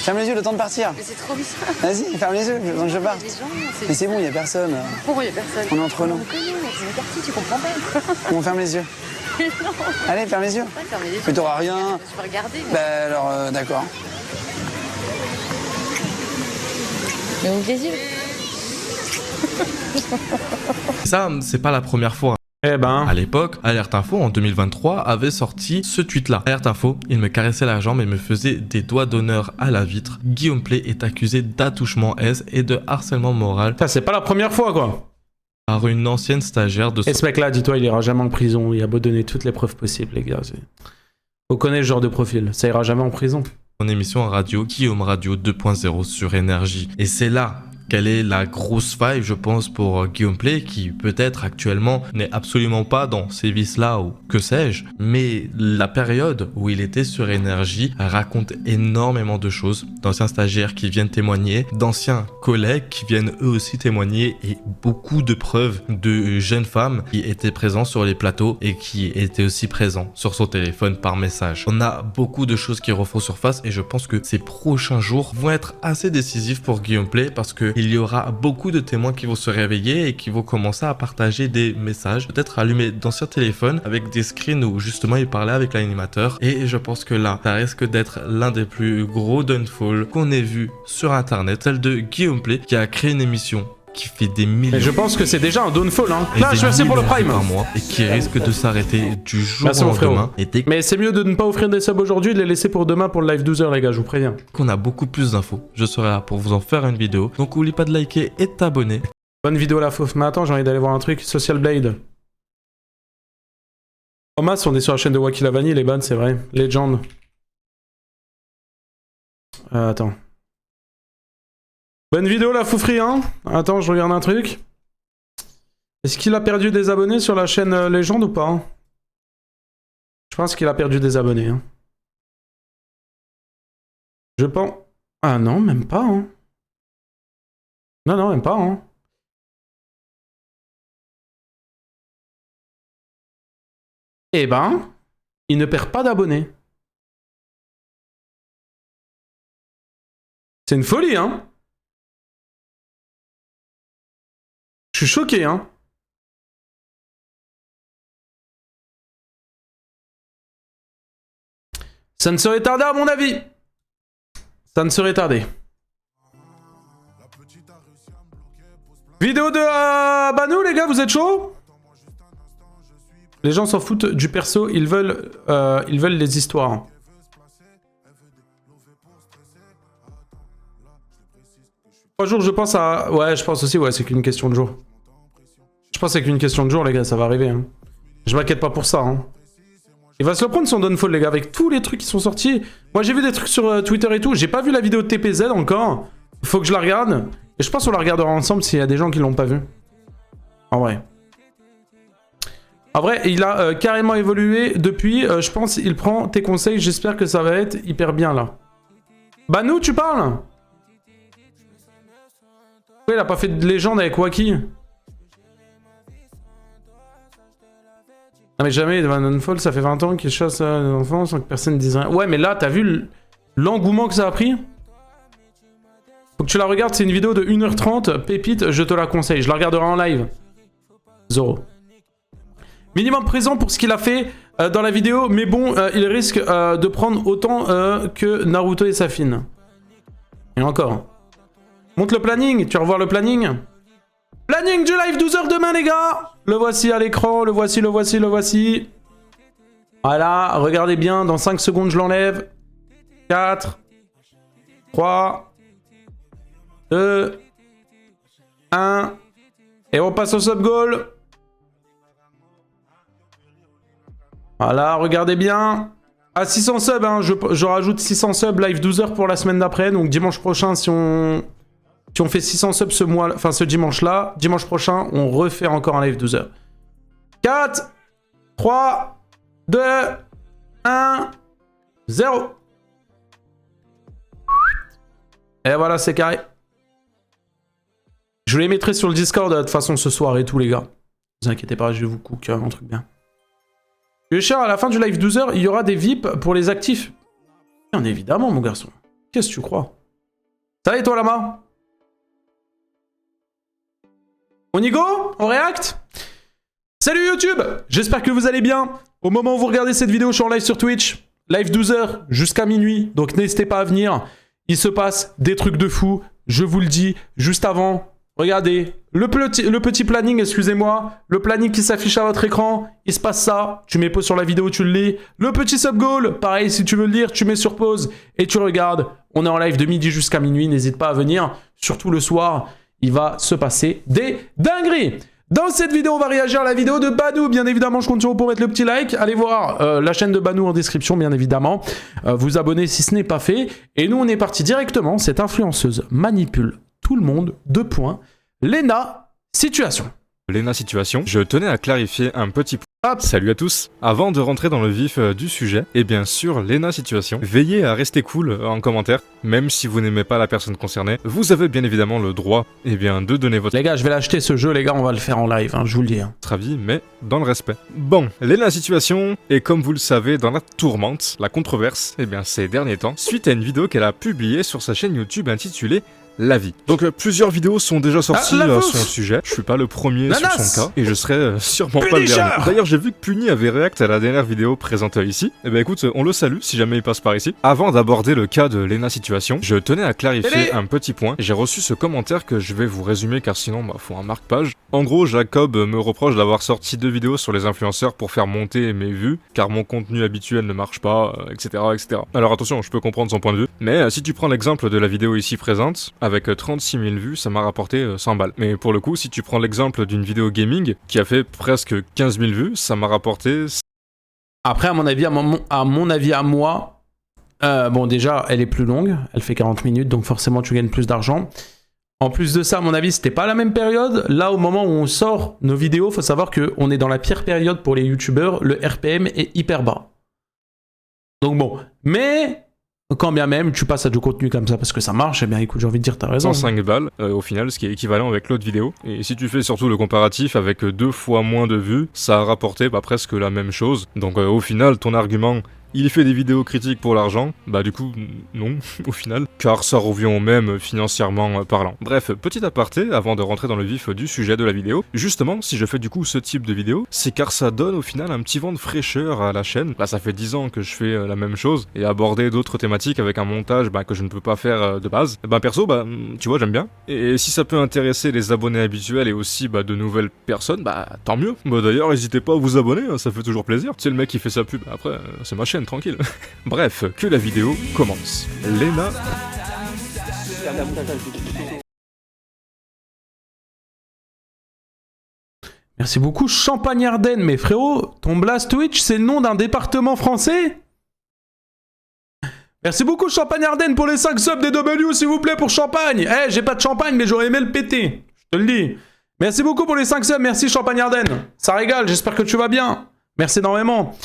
C: Ferme les yeux, le temps de partir.
D: Mais c'est trop bizarre.
C: Vas-y, ferme les yeux, le temps que je parte.
D: Les gens,
C: Mais c'est bon, y a personne.
D: Pourquoi y a personne?
C: On est entre nous.
D: On connaît, c'est mes quartiers, tu comprends pas.
C: On ferme les yeux. Allez, ferme les yeux.
D: Ouais, fermez les yeux.
C: Mais t'auras rien.
D: Je peux regarder.
C: Bah alors, d'accord.
D: Mais ouvre les yeux.
B: Ça, c'est pas la première fois.
A: Eh ben...
B: À l'époque, Alerte Info en 2023 avait sorti ce tweet-là. Alerte Info, il me caressait la jambe et me faisait des doigts d'honneur à la vitre. Guillaume Play est accusé d'attouchement S et de harcèlement moral
A: Ça, c'est pas la première fois, quoi.
B: par une ancienne stagiaire de son
A: Et ce mec-là, dis-toi, il ira jamais en prison. Il a beau donner toutes les preuves possibles, les gars. Faut connaître ce genre de profil. Ça ira jamais en prison.
B: émission en radio, Guillaume Radio 2.0 sur Énergie. Et c'est là quelle est la grosse faille, je pense, pour Guillaume Play, qui peut-être actuellement n'est absolument pas dans ces vices-là ou que sais-je, mais la période où il était sur Énergie raconte énormément de choses, d'anciens stagiaires qui viennent témoigner, d'anciens collègues qui viennent eux aussi témoigner, et beaucoup de preuves de jeunes femmes qui étaient présentes sur les plateaux et qui étaient aussi présents sur son téléphone par message. On a beaucoup de choses qui refont surface et je pense que ces prochains jours vont être assez décisifs pour Guillaume Play parce que il y aura beaucoup de témoins qui vont se réveiller et qui vont commencer à partager des messages, peut-être allumer d'anciens téléphones avec des screens où justement il parlait avec l'animateur. Et je pense que là, ça risque d'être l'un des plus gros downfalls qu'on ait vu sur internet, celle de Guillaume Play qui a créé une émission qui fait des millions.
A: Mais je pense que c'est déjà un downfall, hein.
B: Et
A: Là,
B: des
A: je suis assez pour le
B: millions
A: prime.
B: par mois et qui risque de s'arrêter du jour
A: Merci,
B: au
A: mon frérot.
B: lendemain. Et dès
A: Mais c'est mieux de ne pas offrir des subs aujourd'hui, de les laisser pour demain pour le live 12h, les gars, je vous préviens.
B: qu'on a beaucoup plus d'infos, je serai là pour vous en faire une vidéo. Donc oublie pas de liker et de t'abonner.
A: Bonne vidéo, la fauve. Mais attends, j'ai envie d'aller voir un truc. Social Blade. Thomas, on est sur la chaîne de Wacky Lavani, il est ban, c'est vrai. Legend. Attends. Bonne vidéo, la foufrie, hein. Attends, je regarde un truc. Est-ce qu'il a perdu des abonnés sur la chaîne Légende ou pas, hein? Je pense qu'il a perdu des abonnés, hein. Je pense... Ah non, même pas, hein. Non, non, même pas, hein. Eh ben, il ne perd pas d'abonnés. C'est une folie, hein. Je suis choqué, hein. Ça ne serait tardé à mon avis. Ça ne serait tardé. Vidéo de Banou, les gars, vous êtes chaud? Les gens s'en foutent du perso, ils veulent les histoires. Trois jours, je pense à... Ouais, je pense aussi, ouais, c'est qu'une question de jour. Je pense que c'est qu'une question de jour, les gars, ça va arriver. Hein. Je m'inquiète pas pour ça. Hein. Il va se le prendre son downfall, les gars, avec tous les trucs qui sont sortis. Moi, j'ai vu des trucs sur Twitter et tout. J'ai pas vu la vidéo de TPZ encore. Faut que je la regarde. Et je pense qu'on la regardera ensemble s'il y a des gens qui l'ont pas vu. En vrai. En vrai, il a carrément évolué depuis. Je pense il prend tes conseils. J'espère que ça va être hyper bien, là. Banou, tu parles? Oui, il a pas fait de légende avec Wacky. Ah mais jamais, Van Unfold, ça fait 20 ans qu'il chasse les enfants sans que personne ne dise rien. Ouais, mais là, t'as vu l'engouement que ça a pris? Faut que tu la regardes, c'est une vidéo de 1h30. Pépite, je te la conseille. Je la regarderai en live. Zoro. Minimum présent pour ce qu'il a fait dans la vidéo, mais bon, il risque de prendre autant que Naruto et Safine. Et encore. Monte le planning, tu vas revoir le planning. Planning du live 12h demain, les gars. Le voici à l'écran, le voici, le voici, le voici. Voilà, regardez bien, dans 5 secondes, je l'enlève. 4, 3, 2, 1. Et on passe au sub-goal. Voilà, regardez bien. À 600 subs, hein, je rajoute 600 subs live 12h pour la semaine d'après. Donc dimanche prochain, si on fait 600 subs ce mois, enfin ce dimanche-là, dimanche prochain, on refait encore un live 12h. 4, 3, 2, 1, 0. Et voilà, c'est carré. Je les mettrai sur le Discord de toute façon ce soir et tout, les gars. Ne vous inquiétez pas, je vais vous cook un truc bien. Cher, à la fin du live 12h, il y aura des VIP pour les actifs. Bien évidemment, mon garçon. Qu'est-ce que tu crois? Ça va et toi, Lama? On y go? On react? Salut YouTube, j'espère que vous allez bien. Au moment où vous regardez cette vidéo, je suis en live sur Twitch. Live 12h jusqu'à minuit, donc n'hésitez pas à venir. Il se passe des trucs de fou, je vous le dis. Juste avant, regardez, le petit planning, excusez-moi. Le planning qui s'affiche à votre écran, il se passe ça. Tu mets pause sur la vidéo, tu le lis. Le petit sub goal, pareil, si tu veux le lire, tu mets sur pause et tu regardes. On est en live de midi jusqu'à minuit, n'hésite pas à venir. Surtout le soir, il va se passer des dingueries. Dans cette vidéo, on va réagir à la vidéo de Banou. Bien évidemment, je compte sur vous pour mettre le petit like. Allez voir la chaîne de Banou en description, bien évidemment. Vous abonner si ce n'est pas fait. Et nous, on est parti directement. Cette influenceuse manipule tout le monde. 2 points. Léna, situation.
E: Léna situation, je tenais à clarifier un petit point. Salut à tous. Avant de rentrer dans le vif du sujet, et bien sûr Léna situation, veillez à rester cool en commentaire, même si vous n'aimez pas la personne concernée, vous avez bien évidemment le droit de donner votre
A: Les gars, je vais l'acheter ce jeu, les gars, on va le faire en live, hein, je vous le dis. Hein.
E: avis, mais dans le respect. Bon, Léna situation est comme vous le savez dans la tourmente, la controverse, ces derniers temps, suite à une vidéo qu'elle a publiée sur sa chaîne YouTube intitulée La vie. Donc plusieurs vidéos sont déjà sorties sur le sujet. Je suis pas le premier sur son cas et je serai sûrement pas le dernier. D'ailleurs j'ai vu que Puni avait réact à la dernière vidéo présentée ici. Et écoute, on le salue si jamais il passe par ici. Avant d'aborder le cas de Léna situation, je tenais à clarifier un petit point. J'ai reçu ce commentaire que je vais vous résumer car sinon faut un marque-page. En gros, Jacob me reproche d'avoir sorti 2 vidéos sur les influenceurs pour faire monter mes vues car mon contenu habituel ne marche pas, etc., etc. Alors attention, je peux comprendre son point de vue. Mais si tu prends l'exemple de la vidéo ici présente, avec 36 000 vues, ça m'a rapporté 100 balles. Mais pour le coup, si tu prends l'exemple d'une vidéo gaming qui a fait presque 15 000 vues, ça m'a rapporté...
A: Après, à mon avis, à moi, bon déjà, elle est plus longue, elle fait 40 minutes, donc forcément tu gagnes plus d'argent. En plus de ça, à mon avis, c'était pas la même période. Là, au moment où on sort nos vidéos, faut savoir qu'on est dans la pire période pour les youtubeurs, le RPM est hyper bas. Donc bon, mais... Quand bien même tu passes à du contenu comme ça parce que ça marche, eh bien écoute, j'ai envie de dire t'as raison.
E: 105 balles au final, ce qui est équivalent avec l'autre vidéo. Et si tu fais surtout le comparatif avec 2 fois moins de vues, ça a rapporté presque la même chose. Donc au final, ton argument... Il fait des vidéos critiques pour l'argent, du coup, non, au final, car ça revient au même financièrement parlant. Bref, petit aparté, avant de rentrer dans le vif du sujet de la vidéo, justement, si je fais du coup ce type de vidéo, c'est car ça donne au final un petit vent de fraîcheur à la chaîne. Là, ça fait 10 ans que je fais la même chose, et aborder d'autres thématiques avec un montage que je ne peux pas faire de base. Perso, tu vois, j'aime bien. Et si ça peut intéresser les abonnés habituels et aussi de nouvelles personnes, tant mieux. D'ailleurs, n'hésitez pas à vous abonner, ça fait toujours plaisir. C'est le mec qui fait sa pub, après, c'est ma chaîne. Tranquille. Bref, que la vidéo commence. Léna...
A: Merci beaucoup, Champagne-Ardenne. Mais frérot, ton Blast Twitch, c'est le nom d'un département français? Merci beaucoup, Champagne-Ardenne, pour les 5 subs des W, s'il vous plaît, pour Champagne. J'ai pas de champagne, mais j'aurais aimé le péter. Je te le dis. Merci beaucoup pour les 5 subs. Merci, Champagne-Ardenne. Ça régale, j'espère que tu vas bien. Merci énormément.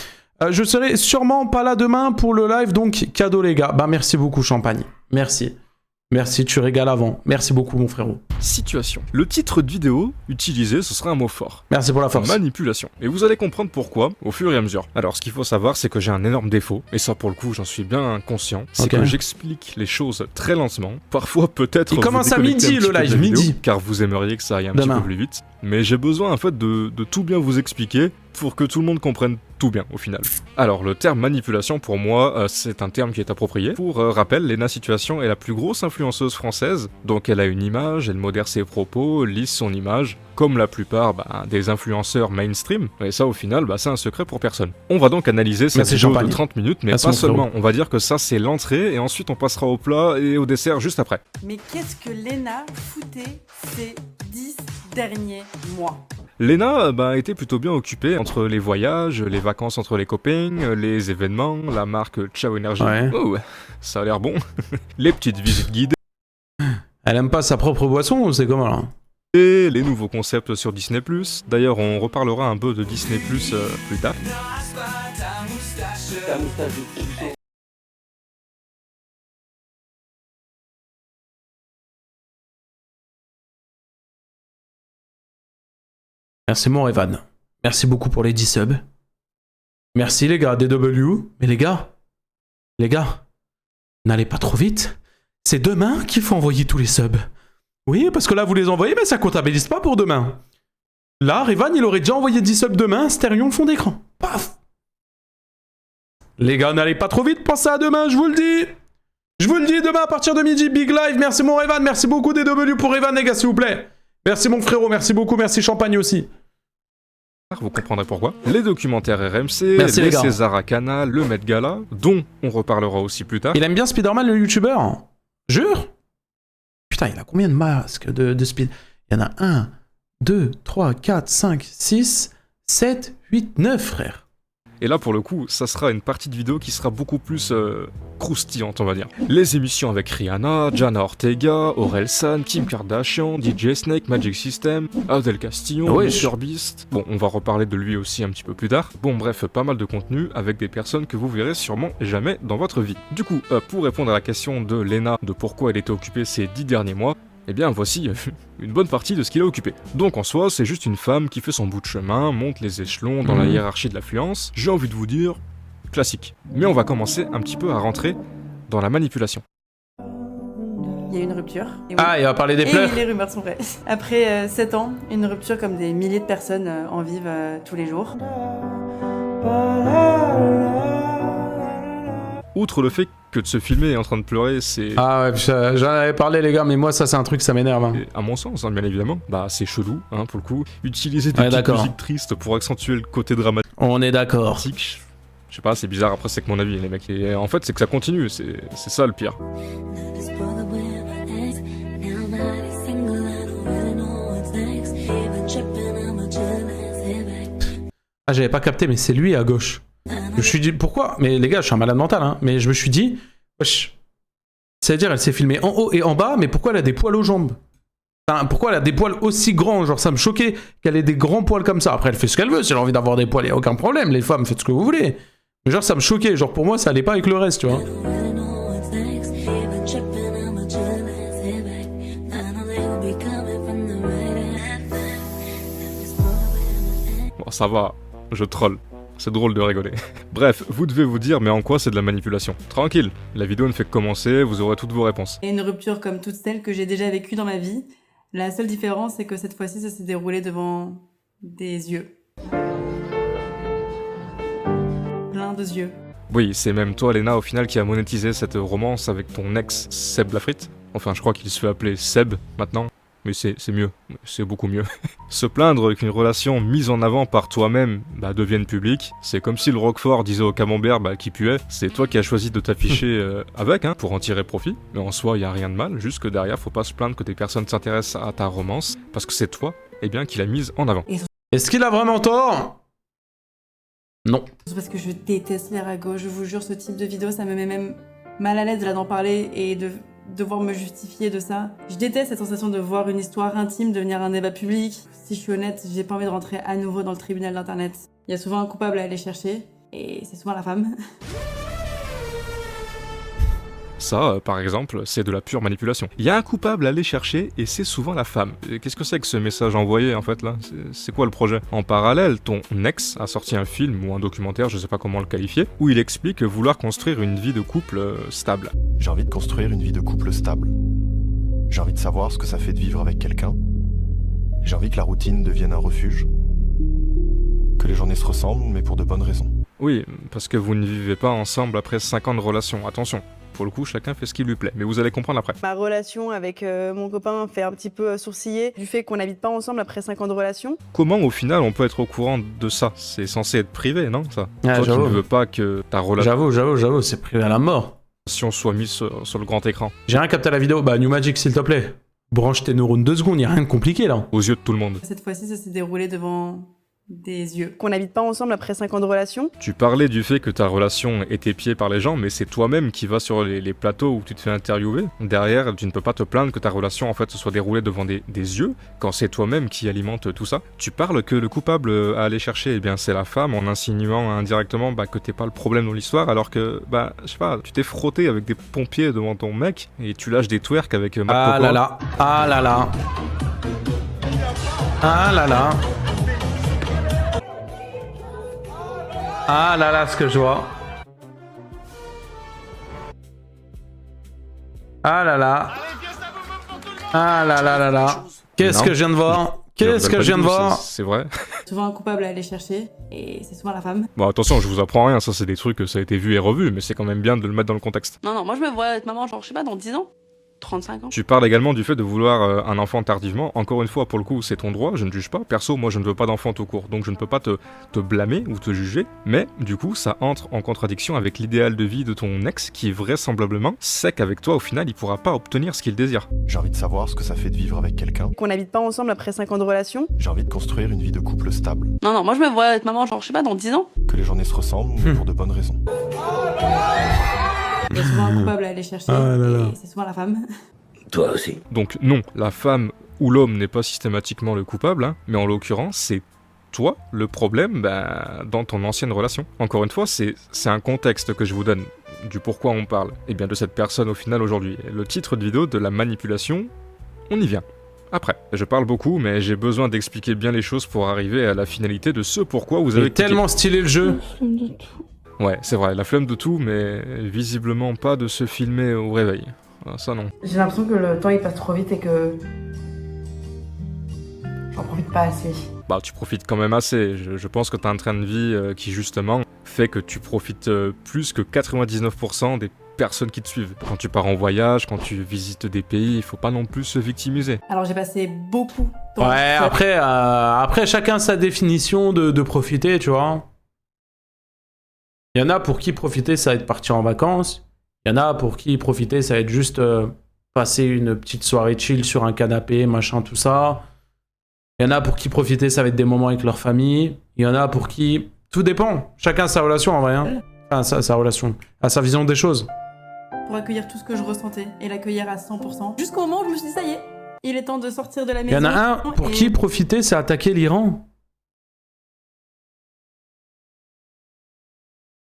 A: Je serai sûrement pas là demain pour le live, donc cadeau les gars. Merci beaucoup Champagne, merci. Merci, tu régales avant. Merci beaucoup mon frérot.
E: Situation. Le titre de vidéo utilisé, ce sera un mot fort.
A: Merci pour la force.
E: Manipulation. Et vous allez comprendre pourquoi au fur et à mesure. Alors ce qu'il faut savoir, c'est que j'ai un énorme défaut, et ça pour le coup j'en suis bien conscient, c'est que j'explique les choses très lentement. Parfois peut-être...
A: Il commence à midi le live, midi.
E: Car vous aimeriez que ça aille un petit peu plus vite. Mais j'ai besoin en fait de tout bien vous expliquer pour que tout le monde comprenne tout bien au final. Alors le terme manipulation pour moi c'est un terme qui est approprié. Pour rappel, Léna situation est la plus grosse influenceuse française, donc elle a une image, elle modère ses propos, lisse son image, comme la plupart des influenceurs mainstream, et ça au final c'est un secret pour personne. On va donc analyser cette vidéo de 30 minutes, mais pas seulement, on va dire que ça c'est l'entrée, et ensuite on passera au plat et au dessert juste après.
D: Mais qu'est-ce que Léna foutait ces 10 derniers mois?
E: Léna a été plutôt bien occupée entre les voyages, les vacances entre les copains, les événements, la marque Ciao Energy. Ouais. Oh, ça a l'air bon. Les petites visites guidées.
A: Elle aime pas sa propre boisson ou c'est comment là?
E: Et les nouveaux concepts sur Disney+. D'ailleurs, on reparlera un peu de Disney+, plus tard.
A: Merci mon Evan. Merci beaucoup pour les 10 subs. Merci les gars, DW. Mais les gars, n'allez pas trop vite. C'est demain qu'il faut envoyer tous les subs. Oui, parce que là vous les envoyez, mais ça comptabilise pas pour demain. Là, Revan, il aurait déjà envoyé 10 subs demain, Astérion fond d'écran. Paf. Les gars, n'allez pas trop vite, pensez à demain, je vous le dis. Je vous le dis, demain à partir de midi, big live. Merci mon Revan, merci beaucoup des W pour Revan, les gars, s'il vous plaît. Merci mon frérot, merci beaucoup, merci Champagne aussi.
E: Vous comprendrez pourquoi. Les documentaires RMC,
A: Merci, les gars.
E: César à Canal, le Met Gala, dont on reparlera aussi plus tard.
A: Il aime bien Spider-Man, le youtubeur. Jure. Putain, il a combien de masques de Speed? Il y en a 1, 2, 3, 4, 5, 6, 7, 8, 9, frère.
E: Et là, pour le coup, ça sera une partie de vidéo qui sera beaucoup plus croustillante, on va dire. Les émissions avec Rihanna, Jana Ortega, Orelsan, Kim Kardashian, DJ Snake, Magic System, Adel Castillo, MrBeast. Bon, on va reparler de lui aussi un petit peu plus tard. Bon, bref, pas mal de contenu avec des personnes que vous verrez sûrement jamais dans votre vie. Du coup, pour répondre à la question de Lena de pourquoi elle était occupée ces 10 derniers mois, eh bien voici une bonne partie de ce qu'il a occupé. Donc en soi, c'est juste une femme qui fait son bout de chemin, monte les échelons dans la hiérarchie de l'affluence. J'ai envie de vous dire, classique. Mais on va commencer un petit peu à rentrer dans la manipulation.
D: Il y a eu une rupture. Et oui.
A: Ah, il va parler des
D: Et
A: pleurs.
D: oui, les rumeurs sont vraies. Après 7 ans, une rupture comme des milliers de personnes en vivent tous les jours.
E: Outre le fait que de se filmer en train de pleurer, c'est...
A: Ah ouais, j'en avais parlé les gars, mais moi ça c'est un truc, ça m'énerve. Hein.
E: Et à mon sens, hein, bien évidemment, bah c'est chelou, hein, pour le coup. Utiliser des
A: Ouais,
E: petites
A: d'accord.
E: musiques tristes pour accentuer le côté dramatique,
A: On est d'accord.
E: je sais pas, c'est bizarre, après c'est que mon avis, les mecs. Et en fait, c'est que ça continue, c'est ça le pire.
A: Ah, j'avais pas capté, mais c'est lui à gauche. Je me suis dit, pourquoi? Mais les gars, je suis un malade mental, hein. Mais je me suis dit, wesh. C'est-à-dire, elle s'est filmée en haut et en bas, mais pourquoi elle a des poils aux jambes? Enfin, pourquoi elle a des poils aussi grands? Genre, ça me choquait qu'elle ait des grands poils comme ça. Après, elle fait ce qu'elle veut. Si elle a envie d'avoir des poils, y a aucun problème. Les femmes, faites ce que vous voulez. Mais genre, ça me choquait. Genre, pour moi, ça allait pas avec le reste, tu vois.
E: Bon, ça va, je troll. C'est drôle de rigoler. Bref, vous devez vous dire, mais en quoi c'est de la manipulation? Tranquille, la vidéo ne fait que commencer, vous aurez toutes vos réponses.
D: Et une rupture comme toutes celles que j'ai déjà vécues dans ma vie. La seule différence, c'est que cette fois-ci, ça s'est déroulé devant des yeux. Plein de yeux.
E: Oui, c'est même toi, Léna, au final, qui a monétisé cette romance avec ton ex, Seb Lafrite. Enfin, je crois qu'il se fait appeler Seb, maintenant. Mais c'est mieux, c'est beaucoup mieux. Se plaindre qu'une relation mise en avant par toi-même devienne publique, c'est comme si le Roquefort disait au camembert qui puait, c'est toi qui as choisi de t'afficher avec, hein, pour en tirer profit. Mais en soi, il y a rien de mal, juste que derrière, faut pas se plaindre que des personnes s'intéressent à ta romance, parce que c'est toi, qui l'a mise en avant.
A: Est-ce qu'il a vraiment tort? Non.
D: C'est parce que je déteste les ragots, je vous jure, ce type de vidéo, ça me met même mal à l'aise de là d'en parler et de devoir me justifier de ça. Je déteste cette sensation de voir une histoire intime devenir un débat public. Si je suis honnête, j'ai pas envie de rentrer à nouveau dans le tribunal d'internet. Il y a souvent un coupable à aller chercher, et c'est souvent la femme.
E: Ça, par exemple, c'est de la pure manipulation. Il y a un coupable à aller chercher et c'est souvent la femme. Qu'est-ce que c'est que ce message envoyé en fait là? C'est quoi le projet? En parallèle, ton ex a sorti un film ou un documentaire, je sais pas comment le qualifier, où il explique vouloir construire une vie de couple stable.
F: J'ai envie de construire une vie de couple stable. J'ai envie de savoir ce que ça fait de vivre avec quelqu'un. J'ai envie que la routine devienne un refuge. Que les journées se ressemblent, mais pour de bonnes raisons.
E: Oui, parce que vous ne vivez pas ensemble après 5 ans de relation, attention. Pour le coup, chacun fait ce qui lui plaît, mais vous allez comprendre après.
D: Ma relation avec mon copain fait un petit peu sourciller du fait qu'on n'habite pas ensemble après 5 ans de relation.
E: Comment au final on peut être au courant de ça? C'est censé être privé, non ça?
A: Ah,
E: Toi qui
A: j'avoue.
E: ne veux pas que ta relation
A: J'avoue, c'est privé à la mort.
E: soit mise sur le grand écran,
A: J'ai rien capté à la vidéo. Bah, New Magic, s'il te plaît. Branche tes neurones 2 secondes, y a rien de compliqué là.
E: aux yeux de tout le monde.
D: Cette fois-ci, ça s'est déroulé devant des yeux. Qu'on n'habite pas ensemble après 5 ans de relation.
E: Tu parlais du fait que ta relation est épiée par les gens, mais c'est toi-même qui vas sur les plateaux où tu te fais interviewer. Derrière, tu ne peux pas te plaindre que ta relation en fait se soit déroulée devant des yeux, quand c'est toi-même qui alimente tout ça. Tu parles que le coupable à aller chercher, eh bien c'est la femme, en insinuant indirectement que t'es pas le problème dans l'histoire, alors que, je sais pas, tu t'es frotté avec des pompiers devant ton mec, et tu lâches des twerks avec Matt
A: Ah
E: Pokora.
A: là là. Ah là là. Ah là là. Ah là là, ce que je vois. Ah là là. Ah là là là là. Qu'est-ce
E: Non.
A: que je viens de voir? Qu'est-ce que je viens de voir?
E: C'est vrai.
D: Souvent un coupable à aller chercher, et c'est souvent la femme.
E: Bon, attention, je vous apprends rien, ça c'est des trucs, ça a été vu et revu, mais c'est quand même bien de le mettre dans le contexte.
G: Non, moi je me vois être maman, genre, je sais pas, dans 10 ans 35 ans.
E: Tu parles également du fait de vouloir un enfant tardivement. Encore une fois, pour le coup, c'est ton droit, je ne juge pas. Perso, moi, je ne veux pas d'enfant tout court, donc je ne peux pas te blâmer ou te juger. Mais, du coup, ça entre en contradiction avec l'idéal de vie de ton ex, qui vraisemblablement sait qu'avec toi, au final, il pourra pas obtenir ce qu'il désire.
F: J'ai envie de savoir ce que ça fait de vivre avec quelqu'un.
G: Qu'on n'habite pas ensemble après 5 ans de relation.
F: J'ai envie de construire une vie de couple stable.
G: Non, moi je me vois être maman, genre, je sais pas, dans 10 ans.
F: Que les journées se ressemblent, mais pour de bonnes raisons.
D: Il y a souvent un coupable à aller chercher, et c'est souvent la femme.
H: Toi aussi.
E: Donc non, la femme ou l'homme n'est pas systématiquement le coupable, hein, mais en l'occurrence, c'est toi le problème dans ton ancienne relation. Encore une fois, c'est un contexte que je vous donne du pourquoi on parle, et bien de cette personne au final aujourd'hui. Le titre de vidéo de la manipulation, on y vient. Après, je parle beaucoup, mais j'ai besoin d'expliquer bien les choses pour arriver à la finalité de ce pourquoi vous avez
A: C'est tellement stylé le jeu.
E: Ouais, c'est vrai, la flemme de tout, mais visiblement pas de se filmer au réveil. Ah, ça non.
D: J'ai l'impression que le temps il passe trop vite et que j'en profite pas assez.
E: Bah tu profites quand même assez, je pense que t'as un train de vie qui justement fait que tu profites plus que 99% des personnes qui te suivent. Quand tu pars en voyage, quand tu visites des pays, il faut pas non plus se victimiser.
D: Alors j'ai passé beaucoup de temps.
A: Ouais, après chacun sa définition de profiter, tu vois. Il y en a pour qui profiter, ça va être partir en vacances. Il y en a pour qui profiter, ça va être juste passer une petite soirée chill sur un canapé, machin, tout ça. Il y en a pour qui profiter, ça va être des moments avec leur famille. Il y en a pour qui... Tout dépend. Chacun sa relation, en vrai. Hein. Enfin, sa relation. À sa vision des choses.
D: Pour accueillir tout ce que je ressentais et l'accueillir à 100%. Jusqu'au moment où je me suis dit, ça y est, il est temps de sortir de la maison.
A: Il y en a un pour qui profiter, c'est attaquer l'Iran.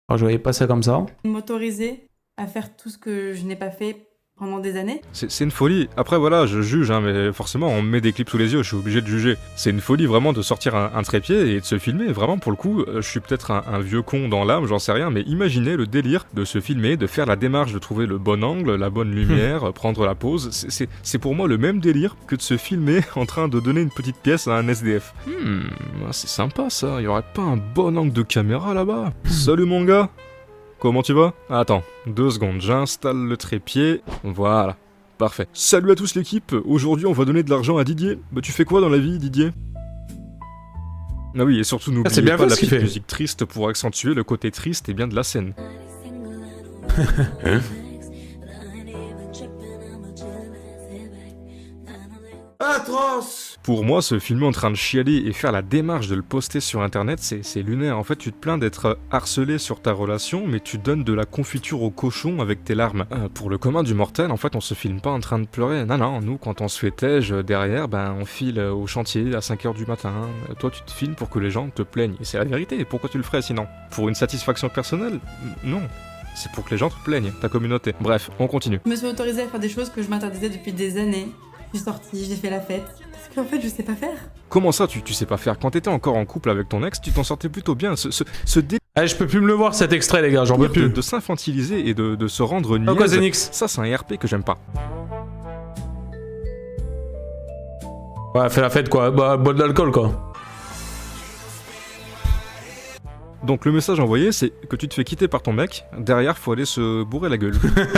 A: Alors, je voyais pas ça comme ça.
D: M'autoriser à faire tout ce que je n'ai pas fait pendant des années.
E: C'est une folie. Après voilà, je juge, hein, mais forcément on me met des clips sous les yeux, je suis obligé de juger. C'est une folie vraiment de sortir un trépied et de se filmer. Vraiment pour le coup, je suis peut-être un vieux con dans l'âme, j'en sais rien, mais imaginez le délire de se filmer, de faire la démarche de trouver le bon angle, la bonne lumière, prendre la pause. C'est pour moi le même délire que de se filmer en train de donner une petite pièce à un SDF. C'est sympa ça, y aurait pas un bon angle de caméra là-bas? Salut mon gars! Comment tu vas? Attends, 2 secondes, j'installe le trépied, voilà, parfait. Salut à tous l'équipe, aujourd'hui on va donner de l'argent à Didier. Bah tu fais quoi dans la vie Didier? Ah oui, et surtout n'oubliez pas la petite musique triste pour accentuer le côté triste et bien de la scène.
H: Atroce!
E: Pour moi, se filmer en train de chialer et faire la démarche de le poster sur internet, c'est lunaire. En fait, tu te plains d'être harcelé sur ta relation, mais tu donnes de la confiture au cochon avec tes larmes. Pour le commun du mortel, en fait, on se filme pas en train de pleurer. Non, nous, quand on se fait tège derrière, on file au chantier à 5h du matin. Toi, tu te filmes pour que les gens te plaignent. Et c'est la vérité. Pourquoi tu le ferais sinon? Pour une satisfaction personnelle? Non. C'est pour que les gens te plaignent, ta communauté. Bref, on continue.
D: Je me suis autorisée à faire des choses que je m'interdisais depuis des années. Je suis sortie, j'ai fait la fête. Parce qu'en fait, je sais pas faire.
E: Comment ça, tu sais pas faire? Quand t'étais encore en couple avec ton ex, tu t'en sortais plutôt bien.
A: Allez, je peux plus me le voir cet extrait, les gars, j'en peux plus.
E: De s'infantiliser et de se rendre niaise.
A: Quoi, Zenix?
E: Ça, c'est un RP que j'aime pas.
A: Ouais, fais la fête, quoi. Bois de l'alcool, quoi.
E: Donc le message envoyé, c'est que tu te fais quitter par ton mec, derrière faut aller se bourrer la gueule.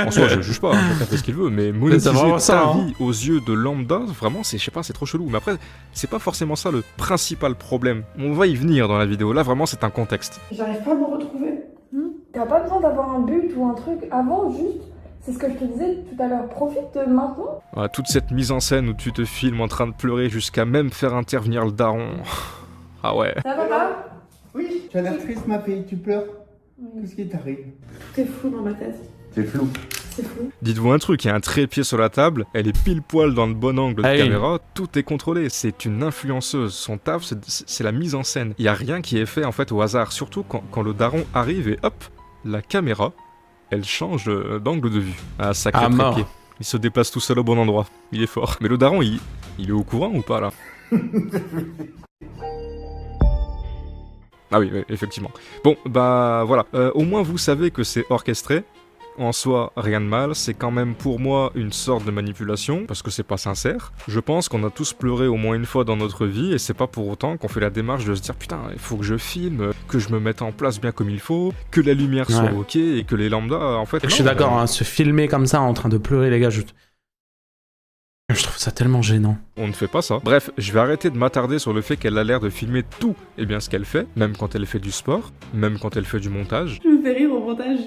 E: En soi, je juge pas, chacun fait ce qu'il veut, mais monétiser ta vie aux yeux de lambda, vraiment, je sais pas, c'est trop chelou. Mais après, c'est pas forcément ça le principal problème. On va y venir dans la vidéo, là vraiment c'est un contexte.
I: J'arrive pas à me retrouver. T'as pas besoin d'avoir un but ou un truc avant, juste, c'est ce que je te disais tout à l'heure, profite de maintenant.
E: Toute cette mise en scène où tu te filmes en train de pleurer jusqu'à même faire intervenir le daron. Ah ouais.
I: Ça va pas?
H: Oui, tu as l'air triste ma fille, tu pleures. Qu'est-ce qui t'arrive?
I: Tout est flou dans ma tête.
H: C'est flou.
I: C'est flou.
E: Dites-vous un truc, il y a un trépied sur la table, elle est pile poil dans le bon angle de caméra, tout est contrôlé, c'est une influenceuse, son taf c'est la mise en scène. Il y a rien qui est fait en fait au hasard, surtout quand le daron arrive et hop, la caméra, elle change d'angle de vue. Ah, sacré trépied. Il se déplace tout seul au bon endroit, il est fort. Mais le daron, il est au courant ou pas là? Ah oui, effectivement. Bon, bah voilà. Au moins vous savez que c'est orchestré. En soi, rien de mal, c'est quand même pour moi une sorte de manipulation, parce que c'est pas sincère. Je pense qu'on a tous pleuré au moins une fois dans notre vie, et c'est pas pour autant qu'on fait la démarche de se dire putain, il faut que je filme, que je me mette en place bien comme il faut, que la lumière soit ok, et que les lambdas, en fait...
A: Je suis d'accord, hein, se filmer comme ça en train de pleurer, les gars, je trouve ça tellement gênant.
E: On ne fait pas ça. Bref, je vais arrêter de m'attarder sur le fait qu'elle a l'air de filmer tout, et bien ce qu'elle fait, même quand elle fait du sport, même quand elle fait du montage.
D: Je me fais rire au montage.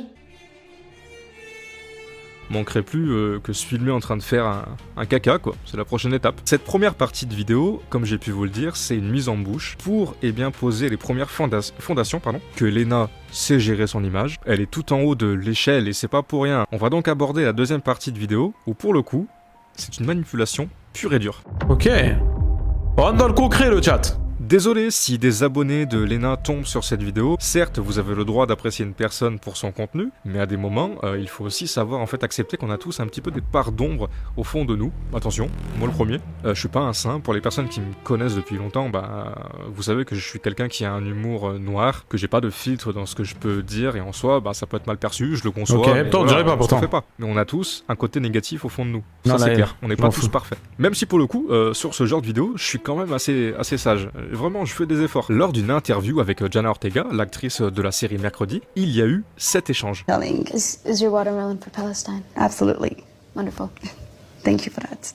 E: Manquerait plus que se filmer en train de faire un caca, quoi. C'est la prochaine étape. Cette première partie de vidéo, comme j'ai pu vous le dire, c'est une mise en bouche pour bien poser les premières fondations, que Lena sait gérer son image. Elle est tout en haut de l'échelle et c'est pas pour rien. On va donc aborder la deuxième partie de vidéo où pour le coup, c'est une manipulation pure et dure.
A: Ok. On rentre dans le concret, le chat.
E: Désolé si des abonnés de Lena tombent sur cette vidéo. Certes, vous avez le droit d'apprécier une personne pour son contenu, mais à des moments, il faut aussi savoir en fait accepter qu'on a tous un petit peu des parts d'ombre au fond de nous. Attention, moi le premier. Je suis pas un saint. Pour les personnes qui me connaissent depuis longtemps, vous savez que je suis quelqu'un qui a un humour noir, que j'ai pas de filtre dans ce que je peux dire, et en soi, ça peut être mal perçu, je le conçois.
A: Ok, toi on dirait pas pourtant.
E: Fait pas. Mais on a tous un côté négatif au fond de nous.
A: Non,
E: Ça c'est
A: là,
E: clair. On n'est
A: je
E: pas
A: m'en
E: tous
A: fous.
E: parfaits. Même si pour le coup, sur ce genre de vidéo, je suis quand même assez sage. Vraiment, je fais des efforts. Lors d'une interview avec Jana Ortega, l'actrice de la série Mercredi, il y a eu 7 échanges.
J: Is your watermelon for Palestine?
G: Absolutely.
J: Wonderful.
G: Thank you for that.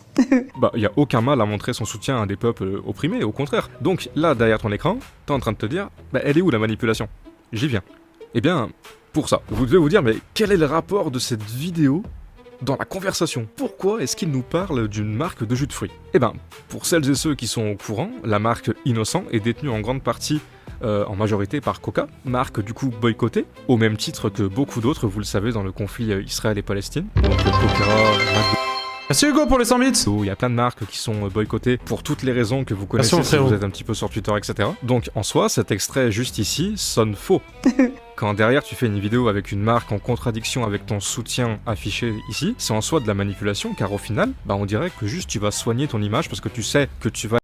E: Il y a aucun mal à montrer son soutien à des peuples opprimés, au contraire. Donc là, derrière ton écran, t'es en train de te dire, elle est où la manipulation? J'y viens. Eh bien, pour ça, vous devez vous dire, mais quel est le rapport de cette vidéo dans la conversation? Pourquoi est-ce qu'il nous parle d'une marque de jus de fruits? Eh ben, pour celles et ceux qui sont au courant, la marque Innocent est détenue en grande partie, en majorité par Coca, marque du coup boycottée, au même titre que beaucoup d'autres, vous le savez, dans le conflit Israël et Palestine. Donc Coca, McDo.
A: Merci Hugo pour les 100 bits.
E: Il y a plein de marques qui sont boycottées pour toutes les raisons que vous connaissez
A: Merci,
E: si
A: frérot.
E: vous êtes un petit peu sur Twitter, etc. Donc en soi, cet extrait juste ici sonne faux. Quand derrière tu fais une vidéo avec une marque en contradiction avec ton soutien affiché ici, c'est en soi de la manipulation car au final, on dirait que juste tu vas soigner ton image parce que tu sais que tu vas...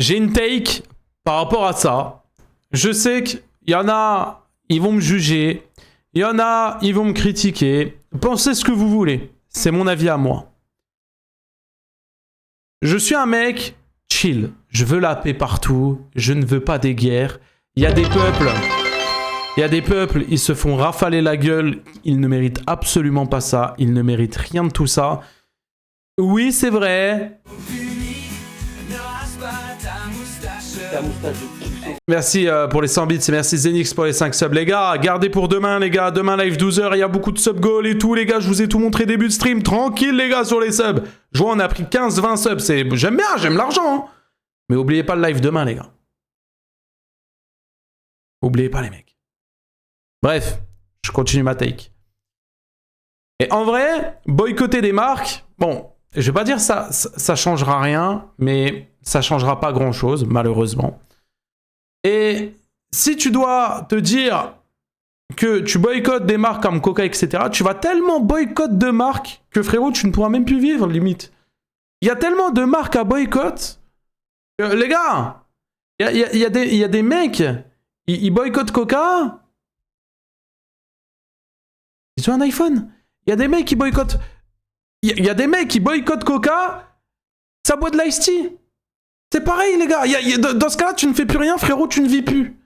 A: J'ai une take par rapport à ça. Je sais qu'il y en a, ils vont me juger. Il y en a, ils vont me critiquer. Pensez ce que vous voulez. C'est mon avis à moi. Je suis un mec chill. Je veux la paix partout. Je ne veux pas des guerres. Il y a des peuples, ils se font rafaler la gueule. Ils ne méritent absolument pas ça. Ils ne méritent rien de tout ça. Oui, c'est vrai. Merci pour les 100 bits et merci Zenix pour les 5 subs. Les gars, gardez pour demain, les gars. Demain, live 12h, il y a beaucoup de sub goals et tout, les gars. Je vous ai tout montré début de stream. Tranquille, les gars, sur les subs. Je vois, on a pris 15-20 subs. J'aime bien, j'aime l'argent. Hein. Mais oubliez pas le live demain, les gars. Oubliez pas, les mecs. Bref, je continue ma take. Et en vrai, boycotter des marques, bon, je vais pas dire ça changera rien, mais ça changera pas grand-chose, malheureusement. Et si tu dois te dire que tu boycottes des marques comme Coca, etc., tu vas tellement boycotter de marques que frérot, tu ne pourras même plus vivre, limite. Il y a tellement de marques à boycott que, les gars, il y a des mecs, ils boycottent Coca. Ils ont un iPhone. Il y a des mecs qui boycottent. Il y a des mecs qui boycottent Coca, ça boit de l'ice tea. C'est pareil, les gars. Dans ce cas-là, tu ne fais plus rien, frérot, tu ne vis plus.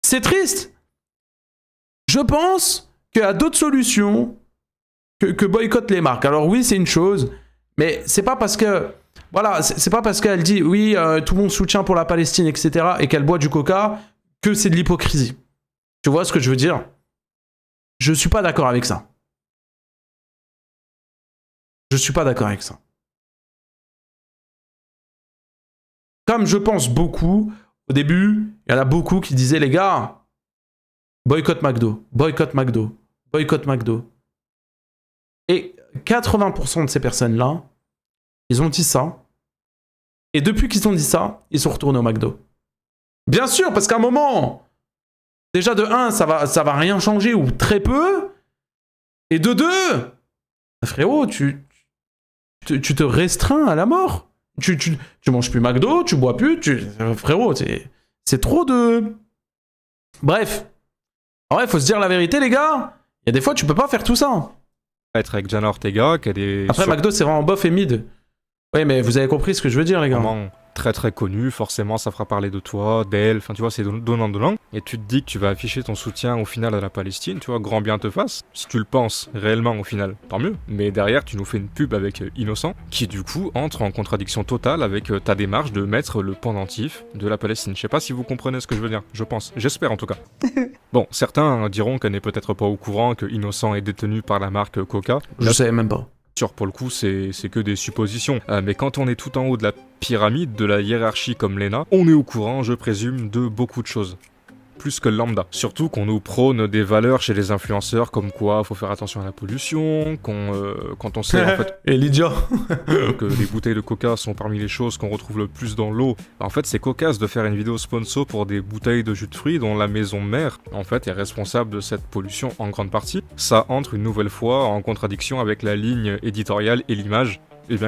A: C'est triste. Je pense qu'il y a d'autres solutions que boycottent les marques. Alors oui, c'est une chose, mais c'est pas parce que... Voilà, c'est pas parce qu'elle dit, oui, tout mon soutien pour la Palestine, etc., et qu'elle boit du coca, que c'est de l'hypocrisie. Tu vois ce que je veux dire? Je suis pas d'accord avec ça. Je suis pas d'accord avec ça. Comme je pense beaucoup, au début, il y en a beaucoup qui disaient, les gars, boycott McDo, boycott McDo, boycott McDo. Et 80% de ces personnes-là, ils ont dit ça. Et depuis qu'ils ont dit ça, ils sont retournés au McDo. Bien sûr, parce qu'à un moment, déjà de 1, ça va rien changer, ou très peu. Et de 2, frérot, tu te restreins à la mort. Tu manges plus McDo, tu bois plus, frérot, c'est trop de... Bref. En vrai, faut se dire la vérité, les gars. Il y a des fois, tu peux pas faire tout ça.
E: Être avec Jenna Ortega, qu'elle est...
A: Après, McDo, c'est vraiment bof et mid. Ouais, mais vous avez compris ce que je veux dire, les gars.
E: Vraiment très très connu, forcément ça fera parler de toi, d'elle, enfin tu vois, c'est donnant-donnant. Et tu te dis que tu vas afficher ton soutien au final à la Palestine, tu vois, grand bien te fasse. Si tu le penses réellement au final, tant mieux. Mais derrière, tu nous fais une pub avec Innocent, qui du coup entre en contradiction totale avec ta démarche de mettre le pendentif de la Palestine. Je sais pas si vous comprenez ce que je veux dire, je pense. J'espère en tout cas. Bon, certains diront qu'elle n'est peut-être pas au courant que Innocent est détenu par la marque Coca.
A: Je savais même pas.
E: Sûr, pour le coup, c'est que des suppositions. Mais quand on est tout en haut de la pyramide, de la hiérarchie comme Lena, on est au courant, je présume, de beaucoup de choses. Plus que le lambda. Surtout qu'on nous prône des valeurs chez les influenceurs comme quoi faut faire attention à la pollution, quand on sait en fait
A: et l'idiot
E: que les bouteilles de coca sont parmi les choses qu'on retrouve le plus dans l'eau. En fait, c'est cocasse de faire une vidéo sponsor pour des bouteilles de jus de fruits dont la maison mère en fait est responsable de cette pollution en grande partie. Ça entre une nouvelle fois en contradiction avec la ligne éditoriale et l'image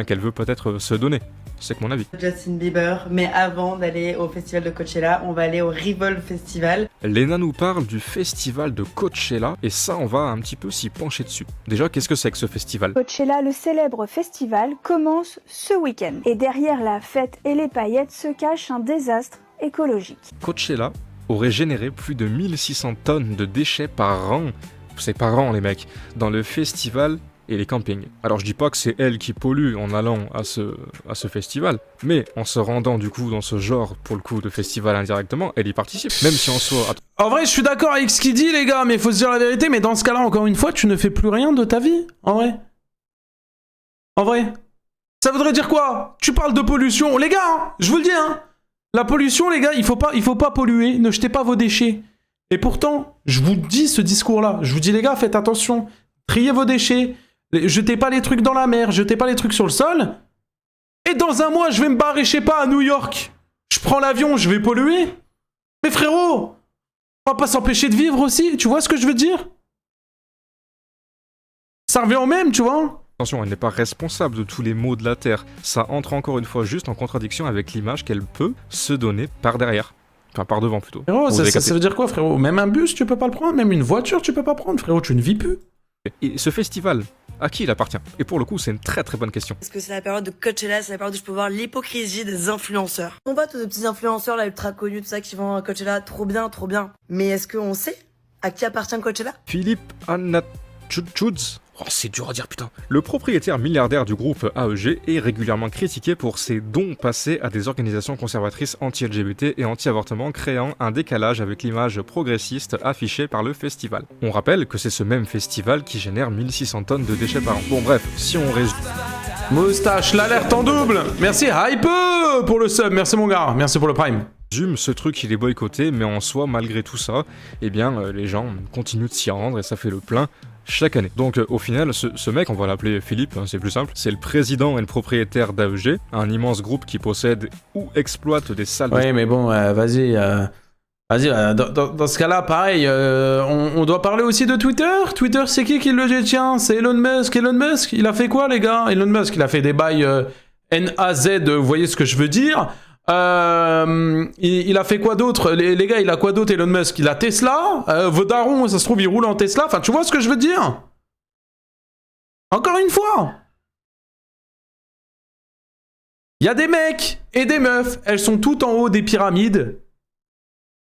E: qu'elle veut peut-être se donner. C'est que mon avis.
K: Justin Bieber, mais avant d'aller au festival de Coachella, on va aller au Revolve Festival.
E: Lena nous parle du festival de Coachella et ça, on va un petit peu s'y pencher dessus. Déjà, qu'est-ce que c'est que ce festival ?
I: Coachella, le célèbre festival, commence ce week-end. Et derrière la fête et les paillettes se cache un désastre écologique.
E: Coachella aurait généré plus de 1600 tonnes de déchets par an. C'est par an, les mecs. Dans le festival et les campings. Alors je dis pas que c'est elle qui pollue en allant à ce festival, mais en se rendant du coup dans ce genre, pour le coup, de festival indirectement, elle y participe, même si en soi...
A: En vrai, je suis d'accord avec ce qu'il dit, les gars, mais il faut se dire la vérité, mais dans ce cas-là, encore une fois, tu ne fais plus rien de ta vie, en vrai. En vrai. Ça voudrait dire quoi? Tu parles de pollution. Les gars, hein, je vous le dis, hein, la pollution, les gars, il faut pas polluer, ne jetez pas vos déchets. Et pourtant, je vous dis ce discours-là, je vous dis, les gars, faites attention, triez vos déchets, jetez pas les trucs dans la mer, jetez pas les trucs sur le sol. Et dans un mois, je vais me barrer, je sais pas, à New York. Je prends l'avion, je vais polluer. Mais frérot, on va pas s'empêcher de vivre aussi, tu vois ce que je veux dire? Ça revient au même, tu vois?
E: Attention, elle n'est pas responsable de tous les maux de la Terre. Ça entre encore une fois juste en contradiction avec l'image qu'elle peut se donner par derrière. Enfin, par devant plutôt.
A: Frérot, ça veut dire quoi, frérot? Même un bus, tu peux pas le prendre, même une voiture, tu peux pas prendre, frérot, tu ne vis plus.
E: Et ce festival, à qui il appartient? Et pour le coup, c'est une très très bonne question.
K: Parce que c'est la période de Coachella, c'est la période où je peux voir l'hypocrisie des influenceurs. On voit tous les petits influenceurs là, ultra connus, tout ça, qui vont à Coachella, trop bien, trop bien. Mais est-ce qu'on sait à qui appartient Coachella?
E: Philippe Anachudz. Oh, c'est dur à dire, putain. Le propriétaire milliardaire du groupe AEG est régulièrement critiqué pour ses dons passés à des organisations conservatrices anti-LGBT et anti-avortement, créant un décalage avec l'image progressiste affichée par le festival. On rappelle que c'est ce même festival qui génère 1600 tonnes de déchets par an. Bon bref, si on résume...
A: Moustache, l'alerte en double. Merci Hype pour le sub, merci mon gars, merci pour le prime.
E: Ce truc il est boycotté, mais en soi, malgré tout ça, eh bien les gens continuent de s'y rendre et ça fait le plein chaque année. Donc au final, ce mec, on va l'appeler Philippe, hein, c'est plus simple, c'est le président et le propriétaire d'AEG, un immense groupe qui possède ou exploite des salles...
A: Oui, mais bon, vas-y, dans ce cas-là, pareil, on doit parler aussi de Twitter. Twitter, c'est qui le détient? C'est Elon Musk. Elon Musk, il a fait quoi, les gars? Elon Musk, il a fait des bails NAZ, vous voyez ce que je veux dire? Il a fait quoi d'autre? Les gars, il a quoi d'autre, Elon Musk? Il a Tesla. Vos darons, ça se trouve, ils roulent en Tesla. Enfin, tu vois ce que je veux dire? Encore une fois, il y a des mecs et des meufs. Elles sont toutes en haut des pyramides.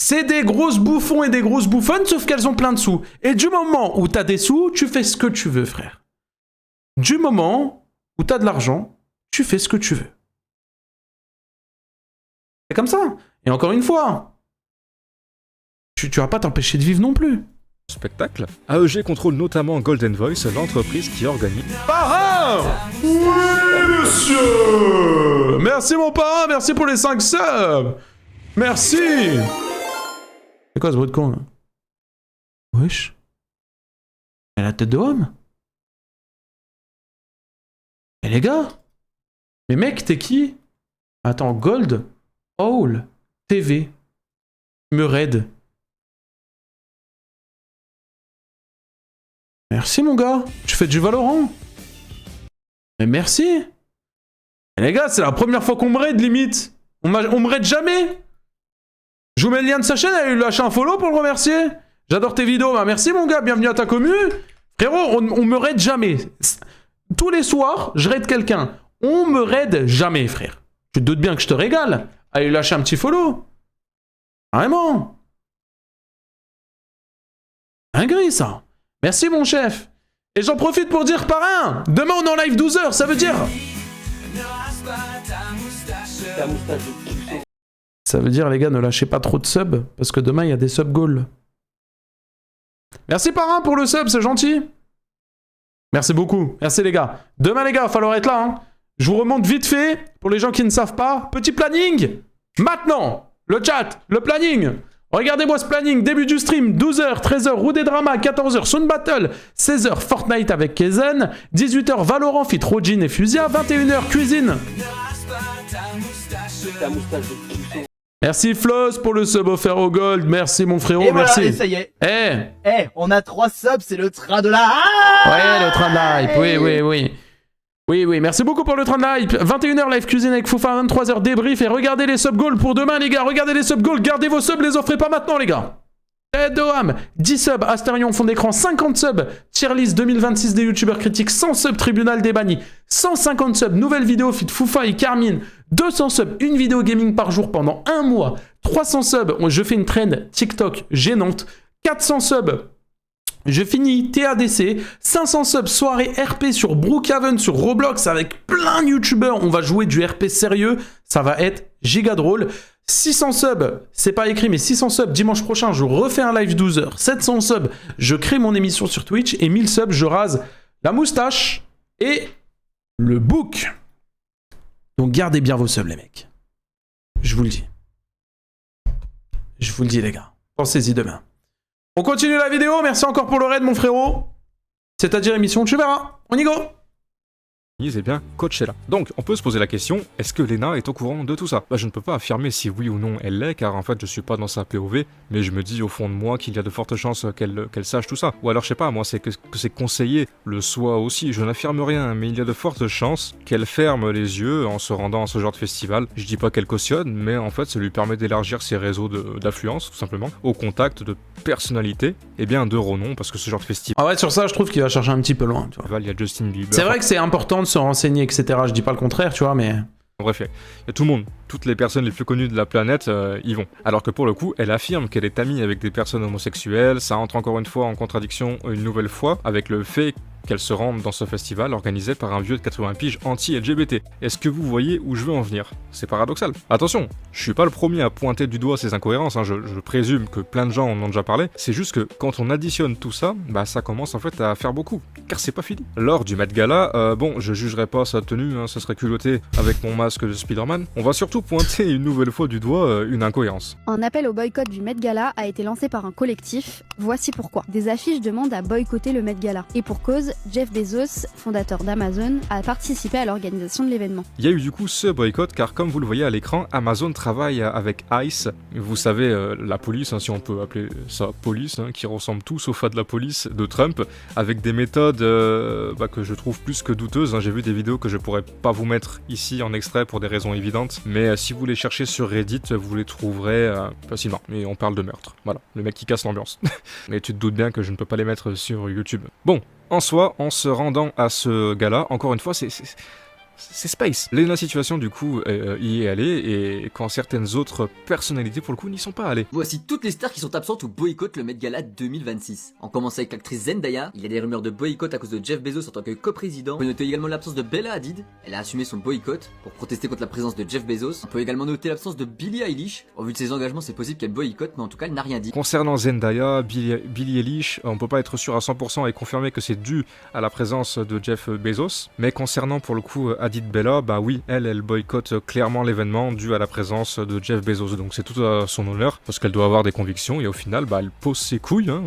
A: C'est des grosses bouffons et des grosses bouffonnes, sauf qu'elles ont plein de sous. Et du moment où t'as des sous, tu fais ce que tu veux, frère. Du moment où t'as de l'argent, tu fais ce que tu veux. C'est comme ça. Et encore une fois, tu vas pas t'empêcher de vivre non plus.
E: Spectacle. AEG contrôle notamment Golden Voice, l'entreprise qui organise...
A: Parrain! Oui, monsieur! Merci mon parrain, merci pour les 5 subs! Merci! C'est quoi ce bruit de con, là? Wesh? Elle a la tête de homme? Eh les gars? Mais mec, t'es qui? Attends, Gold? Owl? TV? Me raid? Merci mon gars, tu fais du Valorant. Mais merci. Et les gars, c'est la première fois qu'on me raid limite. On me raid jamais. Je vous mets le lien de sa chaîne, allez lui lâcher un follow pour le remercier. J'adore tes vidéos. Bah, merci mon gars, bienvenue à ta commu. Frérot, on me raid jamais. Tous les soirs, je raid quelqu'un. On me raid jamais, frère. Tu te doutes bien que je te régale. Allez lâcher un petit follow. Vraiment. Ingris, ça. Merci mon chef. Et j'en profite pour dire parrain. Demain on est en live 12h, ça veut dire... Ça veut dire les gars, ne lâchez pas trop de subs, parce que demain il y a des sub goals. Merci parrain pour le sub, c'est gentil. Merci beaucoup, merci les gars. Demain les gars, il va falloir être là. Hein. Je vous remonte vite fait, pour les gens qui ne savent pas. Petit planning. Maintenant, le chat, le planning. Regardez-moi ce planning, début du stream, 12h, 13h, Roue des Dramas, 14h, Sound Battle, 16h, Fortnite avec Kezen, 18h, Valorant, Fit, Rojin et Fusia, 21h, Cuisine. Merci Floss pour le sub offert au gold, merci mon frérot,
L: et voilà,
A: merci.
L: Et ça y est. On a 3 subs, c'est le train de la hype.
A: Ouais, le train de la hype, oui, merci beaucoup pour le train de la hype. 21h live cuisine avec Foufa, 23h débrief et regardez les sub goals pour demain les gars, regardez les sub goals, gardez vos subs, les offrez pas maintenant les gars. Doham, 10 subs, Astérion fond d'écran, 50 subs, tier list 2026 des youtubeurs critiques, 100 subs, tribunal des bannis, 150 subs, nouvelle vidéo fit Foufa et Carmine, 200 subs, une vidéo gaming par jour pendant un mois, 300 subs, je fais une trend TikTok gênante, 400 subs, je finis TADC, 500 subs, soirée RP sur Brookhaven, sur Roblox avec plein de youtubeurs, on va jouer du RP sérieux, ça va être giga drôle. 600 subs, c'est pas écrit, mais 600 subs, dimanche prochain, je refais un live 12h. 700 subs, je crée mon émission sur Twitch. Et 1000 subs, je rase la moustache et le book. Donc gardez bien vos subs, les mecs. Je vous le dis. Je vous le dis, les gars. Pensez-y demain. On continue la vidéo. Merci encore pour le raid, mon frérot. C'est-à-dire émission, tu verras. On y go.
E: Et bien Coachella. Donc on peut se poser la question, est-ce que Lena est au courant de tout ça? Bah je ne peux pas affirmer si oui ou non elle l'est, car en fait je suis pas dans sa POV, mais je me dis au fond de moi qu'il y a de fortes chances qu'elle sache tout ça. Ou alors je sais pas, moi c'est que ses conseillers le soient aussi, je n'affirme rien, mais il y a de fortes chances qu'elle ferme les yeux en se rendant à ce genre de festival. Je dis pas qu'elle cautionne, mais en fait ça lui permet d'élargir ses réseaux d'affluence, tout simplement, au contact de personnalités, et bien de renom, parce que ce genre de festival...
A: Ah ouais, sur ça je trouve qu'il va chercher un petit peu loin, tu vois.
E: Il y a Justin Bieber...
A: C'est vrai que c'est important de se renseigner, etc. Je dis pas le contraire, tu vois, mais...
E: Bref, il y a tout le monde, toutes les personnes les plus connues de la planète y vont. Alors que pour le coup, elle affirme qu'elle est amie avec des personnes homosexuelles, ça entre encore une fois en contradiction une nouvelle fois avec le fait qu'elle se rende dans ce festival organisé par un vieux de 80 piges anti-LGBT. Est-ce que vous voyez où je veux en venir? C'est paradoxal. Attention, je suis pas le premier à pointer du doigt ces incohérences, hein, je présume que plein de gens en ont déjà parlé, c'est juste que quand on additionne tout ça, bah ça commence en fait à faire beaucoup, car c'est pas fini. Lors du Met Gala, bon, je jugerai pas sa tenue, hein, ça serait culotté avec mon masque de Spider-Man, on va surtout pointer une nouvelle fois du doigt une incohérence.
M: Un appel au boycott du Met Gala a été lancé par un collectif, voici pourquoi. Des affiches demandent à boycotter le Met Gala, et pour cause, Jeff Bezos, fondateur d'Amazon, a participé à l'organisation de l'événement.
E: Il y a eu du coup ce boycott car comme vous le voyez à l'écran, Amazon travaille avec ICE, vous savez la police, hein, si on peut appeler ça police, hein, qui ressemble tout sauf à de la police de Trump, avec des méthodes que je trouve plus que douteuses, hein. J'ai vu des vidéos que je pourrais pas vous mettre ici en extrait pour des raisons évidentes, mais si vous les cherchez sur Reddit, vous les trouverez facilement, et on parle de meurtre, voilà, le mec qui casse l'ambiance. Mais tu te doutes bien que je ne peux pas les mettre sur YouTube. Bon, en soi, en se rendant à ce gala, encore une fois, c'est space. Lena Situation du coup y est allée et quand certaines autres personnalités pour le coup n'y sont pas allées.
N: Voici toutes les stars qui sont absentes ou boycottent le Met Gala 2026. En commençant avec l'actrice Zendaya, il y a des rumeurs de boycott à cause de Jeff Bezos en tant que coprésident. On peut noter également l'absence de Bella Hadid, elle a assumé son boycott pour protester contre la présence de Jeff Bezos. On peut également noter l'absence de Billie Eilish. Au vu de ses engagements, c'est possible qu'elle boycotte, mais en tout cas elle n'a rien dit.
E: Concernant Zendaya, Billie Eilish, on peut pas être sûr à 100% et confirmer que c'est dû à la présence de Jeff Bezos, mais concernant pour le coup Hadid Bella, bah oui, elle boycotte clairement l'événement dû à la présence de Jeff Bezos, donc c'est tout à son honneur, parce qu'elle doit avoir des convictions, et au final, bah elle pose ses couilles, hein,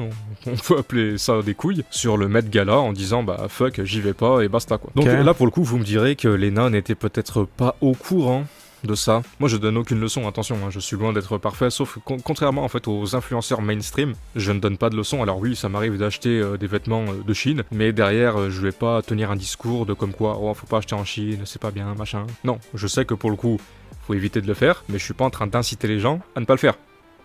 E: on peut appeler ça des couilles, sur le Met Gala en disant bah fuck, j'y vais pas et basta quoi. Donc là pour le coup, vous me direz que Lena n'était peut-être pas au courant de ça. Moi je donne aucune leçon, attention, hein, je suis loin d'être parfait, sauf contrairement en fait aux influenceurs mainstream, je ne donne pas de leçons. Alors oui, ça m'arrive d'acheter des vêtements de Chine, mais derrière je vais pas tenir un discours de comme quoi oh faut pas acheter en Chine, c'est pas bien, machin. Non, je sais que pour le coup, faut éviter de le faire, mais je suis pas en train d'inciter les gens à ne pas le faire.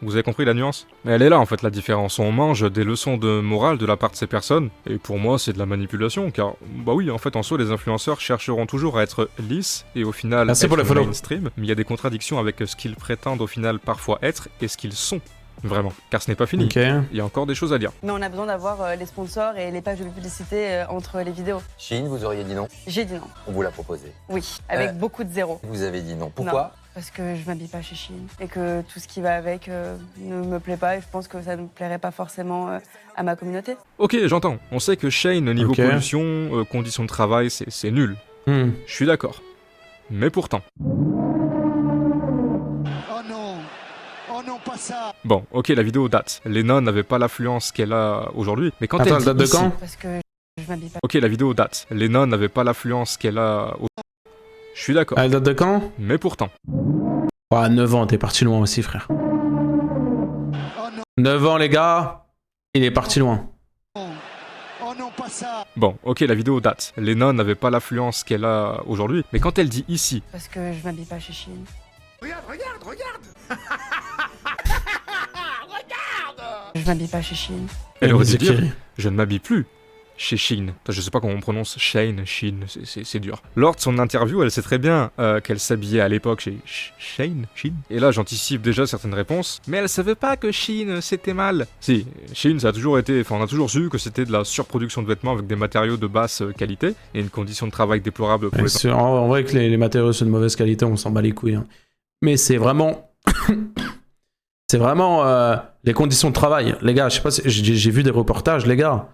E: Vous avez compris la nuance? Mais elle est là en fait la différence, on mange des leçons de morale de la part de ces personnes, et pour moi c'est de la manipulation, car bah oui, en fait en soi les influenceurs chercheront toujours à être lisses, et au final
A: Merci pour
E: être
A: les follow.
E: mainstream, mais il y a des contradictions avec ce qu'ils prétendent au final parfois être, et ce qu'ils sont. Vraiment, car ce n'est pas fini.
A: Ok.
E: Il y a encore des choses à dire.
K: Mais on a besoin d'avoir les sponsors et les pages de publicité entre les vidéos.
O: Shein, vous auriez dit non?
K: J'ai dit non.
O: On vous l'a proposé.
K: Oui, avec beaucoup de zéros.
O: Vous avez dit non. Pourquoi?
K: Non, parce que je m'habille pas chez Shein et que tout ce qui va avec ne me plaît pas et je pense que ça ne plairait pas forcément à ma communauté.
E: Ok, j'entends. On sait que Shein, niveau
A: Ok.
E: pollution, conditions de travail, c'est nul.
A: Hmm.
E: Je suis d'accord. Mais pourtant...
H: Oh non, pas ça.
E: Bon, ok, la vidéo date. Lena n'avait pas l'affluence qu'elle a aujourd'hui, mais quand
A: Attends,
E: elle
A: elle date
E: dit
A: de
E: ici-
A: quand?
K: Parce que je m'habille pas.
E: Ok, la vidéo date. Lena n'avait pas l'affluence qu'elle a aujourd'hui. Je suis d'accord.
A: Elle date de quand?
E: Mais pourtant...
A: Ah, 9 ans, t'es parti loin aussi, frère. 9 ans, les gars. Il est parti loin.
H: Oh non, pas ça.
E: Bon, ok, la vidéo date. Lena n'avait pas l'affluence qu'elle a aujourd'hui, mais quand elle dit ici...
K: Parce que je m'habille pas chez Shein. Je m'habille pas chez Shein.
E: Elle aurait dû
A: Zikiri.
E: dire « Je ne m'habille plus chez Shein ». Je sais pas comment on prononce Shein, c'est dur. Lors de son interview, elle sait très bien qu'elle s'habillait à l'époque chez Shein. Et là, j'anticipe déjà certaines réponses. Mais elle savait pas que Shein, c'était mal. Si, Shein, ça a toujours été... Enfin, on a toujours su que c'était de la surproduction de vêtements avec des matériaux de basse qualité et une condition de travail déplorable pour
A: Ouais,
E: les...
A: c'est- en vrai que les matériaux sont de mauvaise qualité, on s'en bat les couilles. Hein. Mais c'est vraiment... c'est vraiment les conditions de travail. Les gars, je sais pas si... J'ai vu des reportages, les gars.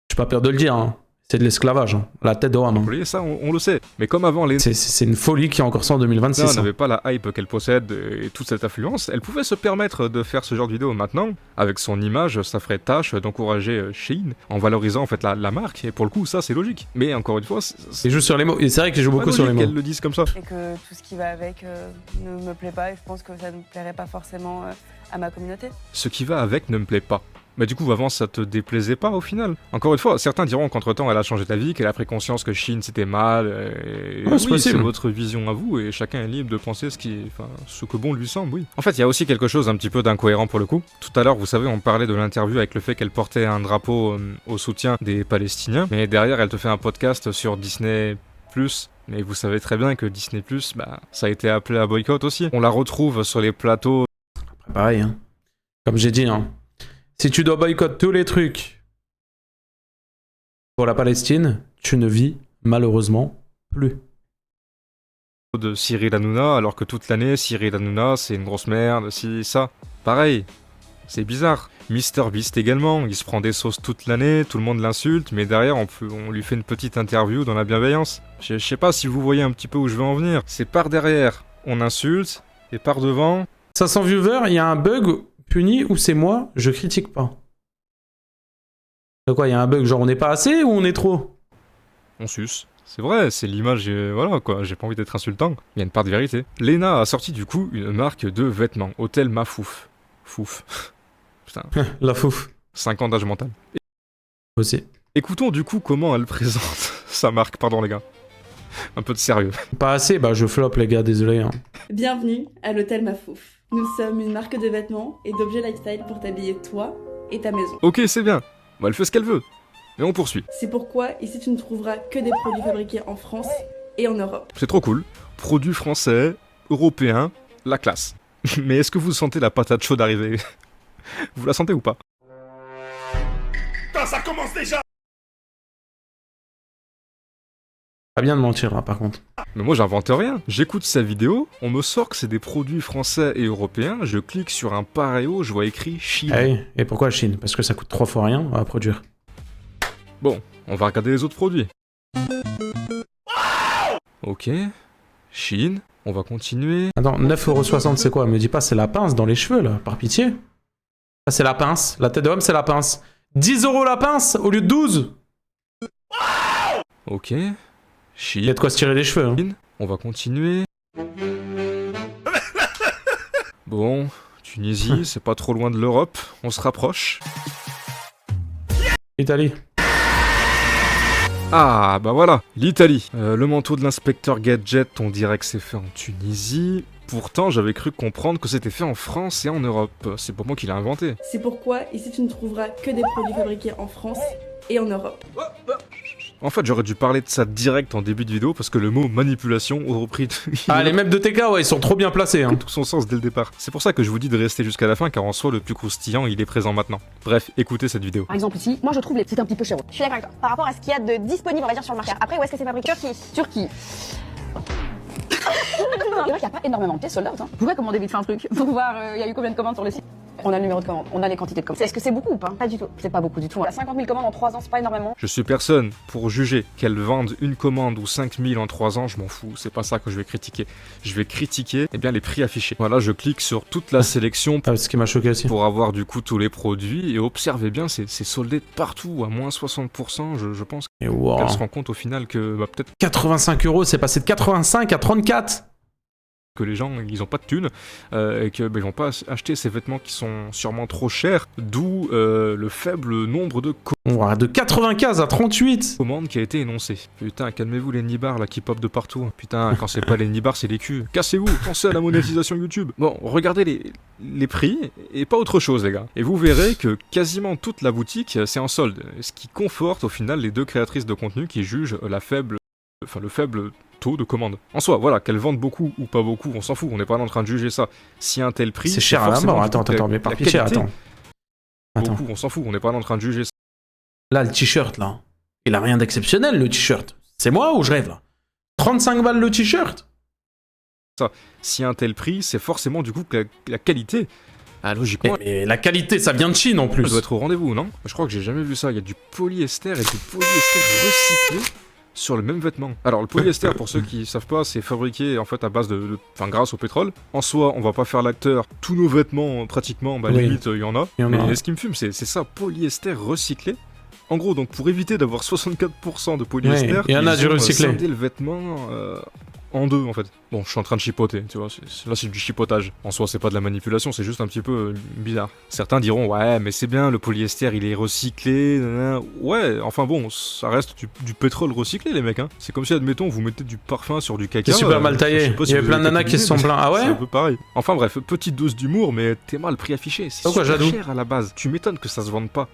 A: Je suis pas peur de le dire. Hein. C'est de l'esclavage. Hein. La tête de homme. Hein.
E: Vous voyez ça, on le sait. Mais comme avant, les...
A: C'est une folie qui a encore ça en 2026.
E: Lena
A: Hein.
E: n'avait pas la hype qu'elle possède et toute cette affluence, elle pouvait se permettre de faire ce genre de vidéo maintenant. Avec son image, ça ferait tâche d'encourager Shein en valorisant en fait la marque, et pour le coup, ça c'est logique. Mais encore une fois,
A: Il joue sur les mots. Et c'est vrai qu'il joue beaucoup sur les mots.
E: qu'elle le dise comme ça.
K: Et que tout ce qui va avec ne me plaît pas et je pense que ça ne plairait pas forcément à ma communauté.
E: Ce qui va avec ne me plaît pas. Mais du coup, avant, ça te déplaisait pas au final. Encore une fois, certains diront qu'entre-temps, elle a changé d'avis, qu'elle a pris conscience que Shein c'était mal. Et
A: Ouais, c'est
E: oui,
A: possible.
E: c'est votre vision à vous, et chacun est libre de penser ce que bon lui semble, oui. En fait, il y a aussi quelque chose un petit peu d'incohérent pour le coup. Tout à l'heure, vous savez, on parlait de l'interview avec le fait qu'elle portait un drapeau au soutien des Palestiniens, mais derrière, elle te fait un podcast sur Disney+. Mais vous savez très bien que Disney+, ça a été appelé à boycott aussi. On la retrouve sur les plateaux.
A: Pareil. Hein. Comme j'ai dit, hein. Si tu dois boycotter tous les trucs pour la Palestine, tu ne vis malheureusement plus.
E: De Cyril Hanouna, alors que toute l'année, Cyril Hanouna, c'est une grosse merde, si, ça. Pareil, c'est bizarre. MrBeast également, il se prend des sauces toute l'année, tout le monde l'insulte, mais derrière, on lui fait une petite interview dans la bienveillance. Je sais pas si vous voyez un petit peu où je veux en venir. C'est par derrière, on insulte, et par devant...
A: 500 viewers, il y a un bug puni ou c'est moi, je critique pas. De quoi, il y a un bug, genre on n'est pas assez ou on est trop?
E: On suce. C'est vrai, c'est l'image, voilà quoi, j'ai pas envie d'être insultant. Il y a une part de vérité. Lena a sorti du coup une marque de vêtements, Hôtel Mafouf. Fouf. Putain.
A: La fouf.
E: 5 ans d'âge mental.
A: Aussi.
E: Écoutons du coup comment elle présente sa marque, pardon les gars. Un peu de sérieux.
A: Pas assez, bah je flop les gars, désolé. Hein.
D: Bienvenue à l'hôtel Mafouf. Nous sommes une marque de vêtements et d'objets lifestyle pour t'habiller toi et ta maison.
E: Ok, c'est bien. Bon, elle fait ce qu'elle veut. Mais on poursuit.
D: C'est pourquoi ici tu ne trouveras que des produits fabriqués en France et en Europe.
E: C'est trop cool. Produits français, européens, la classe. Mais est-ce que vous sentez la patate chaude arriver? Vous la sentez ou pas?
H: Putain, ça commence déjà.
A: Pas bien de mentir là par contre.
E: Mais moi j'invente rien. J'écoute sa vidéo, on me sort que c'est des produits français et européens, je clique sur un paréo, je vois écrit Chine.
A: Hey, et pourquoi Chine? Parce que ça coûte 3 fois rien à produire.
E: Bon, on va regarder les autres produits. Ok, Chine, on va continuer.
A: Attends, 9,60€ c'est quoi? Me dis pas c'est la pince dans les cheveux là, par pitié. Ah c'est la pince, la tête de homme c'est la pince. 10€ la pince au lieu de 12.
E: Ok, Chine.
A: Il y a de quoi se tirer les cheveux. Hein.
E: On va continuer. Bon, Tunisie, c'est pas trop loin de l'Europe, on se rapproche.
A: Italie.
E: Ah, bah voilà, l'Italie. Le manteau de l'inspecteur Gadget, on dirait que c'est fait en Tunisie. Pourtant, j'avais cru comprendre que c'était fait en France et en Europe. C'est pas moi qui l'ai inventé.
D: C'est pourquoi ici tu ne trouveras que des produits fabriqués en France et en Europe.
E: En fait, j'aurais dû parler de ça direct en début de vidéo parce que le mot manipulation au repris de...
A: Ah, les mecs de TK, ouais, ils sont trop bien placés, hein.
E: Tout son sens dès le départ. C'est pour ça que je vous dis de rester jusqu'à la fin, car en soi, le plus croustillant, il est présent maintenant. Bref, écoutez cette vidéo.
P: Par exemple ici, moi je trouve c'est un petit peu cher. Je suis d'accord avec toi. Par rapport à ce qu'il y a de disponible, on va dire, sur le marché. Après, où est-ce que c'est fabriqué? Turquie. Il n'y a pas énormément de pièces sold out. Vous pouvez commander vite fait un truc pour voir il y a eu combien de commandes sur le site. On a le numéro de commande, on a les quantités de commandes. Est-ce que c'est beaucoup ou pas? Pas du tout. C'est pas beaucoup du tout. On a 50 000 commandes en 3 ans, c'est pas énormément.
E: Je suis personne pour juger qu'elles vendent une commande ou 5000 en 3 ans, je m'en fous. C'est pas ça que je vais critiquer. Je vais critiquer les prix affichés. Voilà, je clique sur toute la sélection
A: ce qui m'a choqué aussi.
E: Pour avoir du coup tous les produits et observez bien, c'est soldé de partout à moins 60%. Je pense qu'elle se rend compte au final que peut-être
A: 85 €, c'est passé de 85 à 34.
E: Que les gens ils ont pas de thunes et que ils vont pas acheter ces vêtements qui sont sûrement trop chers, d'où le faible nombre de
A: de 95 à 38
E: commandes qui a été énoncé. Putain, calmez-vous les nibards là qui pop de partout. Putain, quand c'est pas les nibards, c'est les culs. Cassez-vous, pensez à la monétisation YouTube. Bon, regardez les prix et pas autre chose les gars. Et vous verrez que quasiment toute la boutique c'est en solde, ce qui conforte au final les deux créatrices de contenu qui jugent le faible taux de commande. En soi, voilà, qu'elles vendent beaucoup ou pas beaucoup, on s'en fout, on n'est pas en train de juger ça. Si un tel prix...
A: C'est cher à la mort, attends, mais par plus cher, attends.
E: Beaucoup, on s'en fout, on n'est pas en train de juger ça.
A: Là, le t-shirt, là, il a rien d'exceptionnel, le t-shirt. C'est moi ou je rêve, là? 35 balles le t-shirt?
E: Ça, si un tel prix, c'est forcément du coup que la qualité... Ah, logiquement...
A: Mais la qualité, ça vient de Chine, en plus.
E: Ça doit être au rendez-vous, non? Je crois que j'ai jamais vu ça, il y a du polyester et du polyester recyclé sur le même vêtement. Alors le polyester, pour ceux qui savent pas, c'est fabriqué en fait à base grâce au pétrole. En soi, on va pas faire l'acteur. Tous nos vêtements, pratiquement, limite, il y en a. Mais ce qui me fume, c'est ça, polyester recyclé. En gros, donc pour éviter d'avoir 64% de polyester,
A: il y en a du recyclé.
E: Scindé le vêtement en deux en fait. Bon, je suis en train de chipoter, tu vois, là c'est du chipotage. En soi, c'est pas de la manipulation, c'est juste un petit peu bizarre. Certains diront, ouais, mais c'est bien, le polyester il est recyclé, nanana. Ouais, enfin bon, ça reste du pétrole recyclé les mecs, hein. C'est comme si, admettons, vous mettez du parfum sur du caca.
A: C'est super mal taillé, il y a plein de nanas qui se sont plaints, ah ouais?
E: C'est un peu pareil. Enfin bref, petite dose d'humour, mais t'es mal prix affiché, c'est super cher à la base. Tu m'étonnes que ça se vende pas.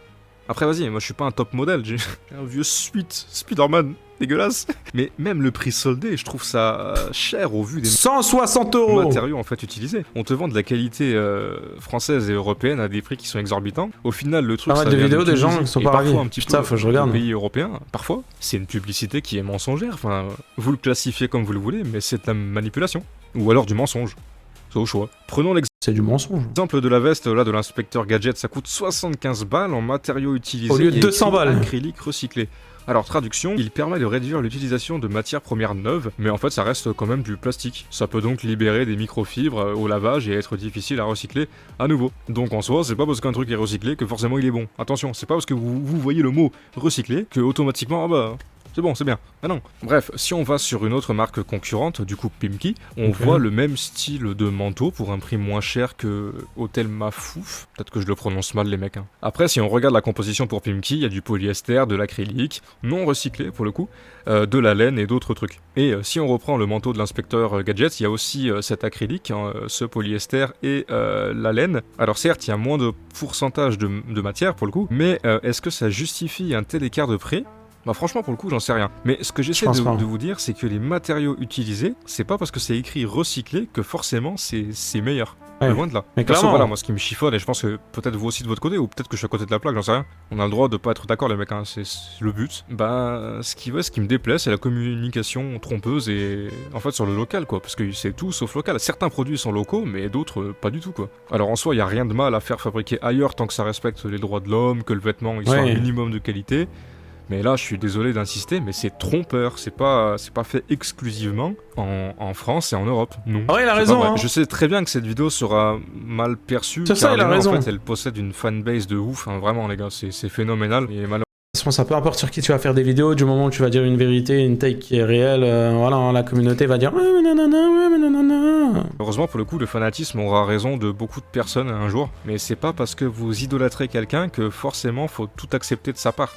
E: Après vas-y, moi je suis pas un top modèle, j'ai un vieux Spider-Man dégueulasse. Mais même le prix soldé, je trouve ça cher au vu des
A: 160 €
E: matériaux en fait utilisés. On te vend de la qualité française et européenne à des prix qui sont exorbitants. Au final, le truc,
A: ça
E: vient
A: des vidéos
E: de
A: des gens qui sont pas ravis.
E: Un petit peu
A: faut que je regarde.
E: Pays européens, parfois, c'est une publicité qui est mensongère. Enfin, vous le classifiez comme vous le voulez, mais c'est de la manipulation ou alors du mensonge. C'est au choix. Prenons l'exemple.
A: C'est du mensonge.
E: L'exemple de la veste là de l'inspecteur Gadget, ça coûte 75 balles en matériaux utilisés.
A: Au lieu de 200 balles.
E: Acrylique recyclé. Alors traduction, il permet de réduire l'utilisation de matières premières neuves, mais en fait ça reste quand même du plastique. Ça peut donc libérer des microfibres au lavage et être difficile à recycler à nouveau. Donc en soi, c'est pas parce qu'un truc est recyclé que forcément il est bon. Attention, c'est pas parce que vous voyez le mot recyclé que automatiquement, ah bah... c'est bon, c'est bien. Ah non. Bref, si on va sur une autre marque concurrente, du coup Pimki, on voit le même style de manteau pour un prix moins cher que Hôtel Mafouf. Peut-être que je le prononce mal les mecs. Hein. Après, si on regarde la composition pour Pimki, il y a du polyester, de l'acrylique, non recyclé pour le coup, de la laine et d'autres trucs. Et si on reprend le manteau de l'inspecteur Gadget, il y a aussi cet acrylique, ce polyester et la laine. Alors certes, il y a moins de pourcentage de matière pour le coup, mais est-ce que ça justifie un tel écart de prix ? Bah franchement pour le coup j'en sais rien. Mais ce que j'essaie de vous dire c'est que les matériaux utilisés, c'est pas parce que c'est écrit recyclé que forcément c'est meilleur.
A: Ouais.
E: Loin de là.
A: Mais
E: clairement,
A: voilà,
E: moi ce qui me chiffonne, et je pense que peut-être vous aussi de votre côté, ou peut-être que je suis à côté de la plaque, j'en sais rien. On a le droit de pas être d'accord les mecs, hein, c'est le but. Bah ce qui me déplaît c'est la communication trompeuse et en fait sur le local quoi, parce que c'est tout sauf local. Certains produits sont locaux mais d'autres pas du tout quoi. Alors en soi il y a rien de mal à faire fabriquer ailleurs tant que ça respecte les droits de l'homme, que le vêtement il soit un minimum de qualité. Mais là, je suis désolé d'insister, mais c'est trompeur. C'est pas fait exclusivement en France et en Europe. Non.
A: Ouais, il a raison. Hein.
E: Je sais très bien que cette vidéo sera mal perçue.
A: C'est ça, il a raison.
E: En fait, elle possède une fanbase de ouf. Hein, vraiment, les gars, c'est phénoménal. Et malheureusement,
A: ça peu importe sur qui tu vas faire des vidéos, du moment où tu vas dire une vérité, une take qui est réelle, voilà, la communauté va dire ouais, mais nanana, ouais, mais nanana.
E: Heureusement, pour le coup, le fanatisme aura raison de beaucoup de personnes un jour. Mais c'est pas parce que vous idolâtrez quelqu'un que forcément faut tout accepter de sa part.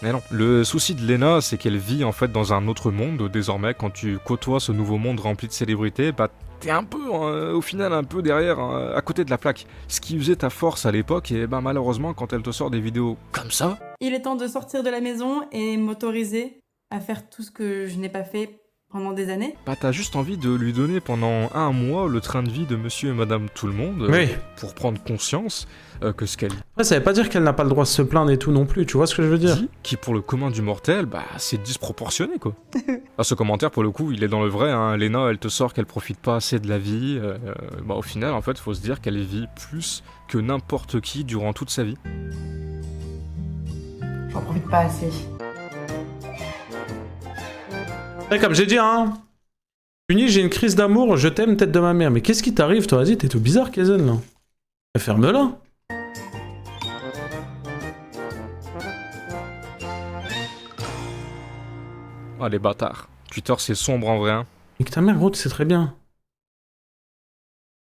E: Mais non, le souci de Lena, c'est qu'elle vit en fait dans un autre monde. Désormais, quand tu côtoies ce nouveau monde rempli de célébrités, bah t'es un peu, au final, un peu derrière, à côté de la plaque. Ce qui faisait ta force à l'époque, et bah malheureusement, quand elle te sort des vidéos comme ça...
D: Il est temps de sortir de la maison et m'autoriser à faire tout ce que je n'ai pas fait pendant des années.
E: Bah t'as juste envie de lui donner pendant 1 mois le train de vie de monsieur et madame tout le monde,
A: Oui.
E: Pour prendre conscience que ce qu'elle
A: Après, ça veut pas dire qu'elle n'a pas le droit de se plaindre et tout non plus, tu vois ce que je veux dire?
E: dit, qui pour le commun du mortel, bah c'est disproportionné quoi. Ce commentaire pour le coup, il est dans le vrai, hein. Lena, elle te sort qu'elle profite pas assez de la vie, bah au final en fait, faut se dire qu'elle vit plus que n'importe qui durant toute sa vie.
P: J'en profite pas assez.
A: Ouais, comme j'ai dit, hein. Puni, j'ai une crise d'amour, je t'aime, tête de ma mère. Mais qu'est-ce qui t'arrive, toi? Vas-y, t'es tout bizarre, Kazen, là. Ferme-la.
E: Ah les bâtards. Twitter c'est sombre en vrai, hein.
A: Nique ta mère, gros, tu sais très bien.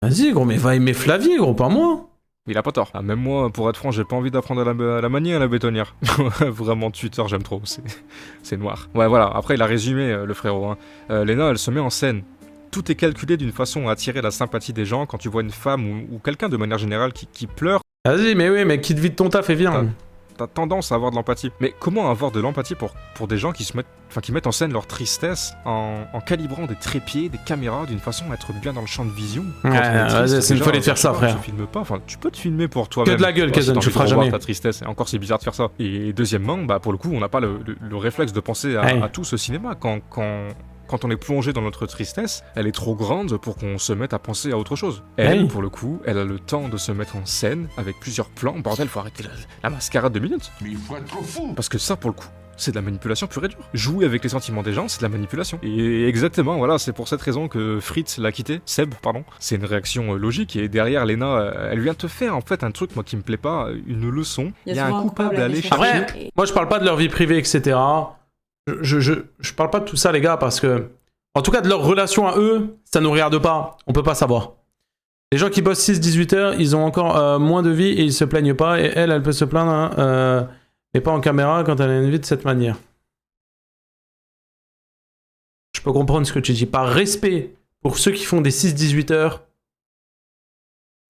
A: Vas-y, gros, mais va aimer Flavie, gros, pas moi.
E: Il a pas tort. Ah, même moi, pour être franc, j'ai pas envie d'apprendre à la manier à la bétonnière. Vraiment, Twitter, j'aime trop. C'est noir. Ouais, voilà. Après, il a résumé, le frérot. Hein. Lena, elle se met en scène. Tout est calculé d'une façon à attirer la sympathie des gens. Quand tu vois une femme ou quelqu'un de manière générale qui pleure...
A: Vas-y, mais oui, mais quitte vite ton taf et viens.
E: T'as tendance à avoir de l'empathie. Mais comment avoir de l'empathie pour des gens qui mettent en scène leur tristesse en calibrant des trépieds, des caméras d'une façon à être bien dans le champ de vision?
A: Ouais, vas-y, c'est une folie de faire ça, frère.
E: Tu filmes pas, enfin, tu peux te filmer pour toi-même.
A: Que de la gueule, Kazen, tu feras jamais.
E: Ta tristesse. Et encore, c'est bizarre de faire ça. Et deuxièmement, bah, pour le coup, on n'a pas le réflexe de penser à tout ce cinéma. Quand on est plongé dans notre tristesse, elle est trop grande pour qu'on se mette à penser à autre chose. Elle, pour le coup, elle a le temps de se mettre en scène avec plusieurs plans. Bordel, faut arrêter la mascarade de minutes. Mais il faut être trop fou. Parce que ça, pour le coup, c'est de la manipulation pure et dure. Jouer avec les sentiments des gens, c'est de la manipulation. Et exactement, voilà, c'est pour cette raison que Fritz l'a quitté, Seb, pardon. C'est une réaction logique, et derrière, Lena, elle vient te faire, en fait, un truc, moi, qui me plaît pas, une leçon. Il y a un coupable à aller chercher.
A: Après, moi, je parle pas de leur vie privée, etc. Je parle pas de tout ça, les gars, parce que... En tout cas, de leur relation à eux, ça nous regarde pas. On peut pas savoir. Les gens qui bossent 6-18 heures, ils ont encore moins de vie et ils se plaignent pas. Et elle peut se plaindre, hein, mais pas en caméra quand elle a une vie de cette manière. Je peux comprendre ce que tu dis. Par respect pour ceux qui font des 6-18 heures,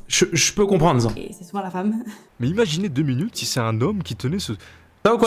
A: je peux comprendre ça.
D: Et c'est souvent la femme.
E: Mais imaginez 2 minutes si c'est un homme qui tenait ce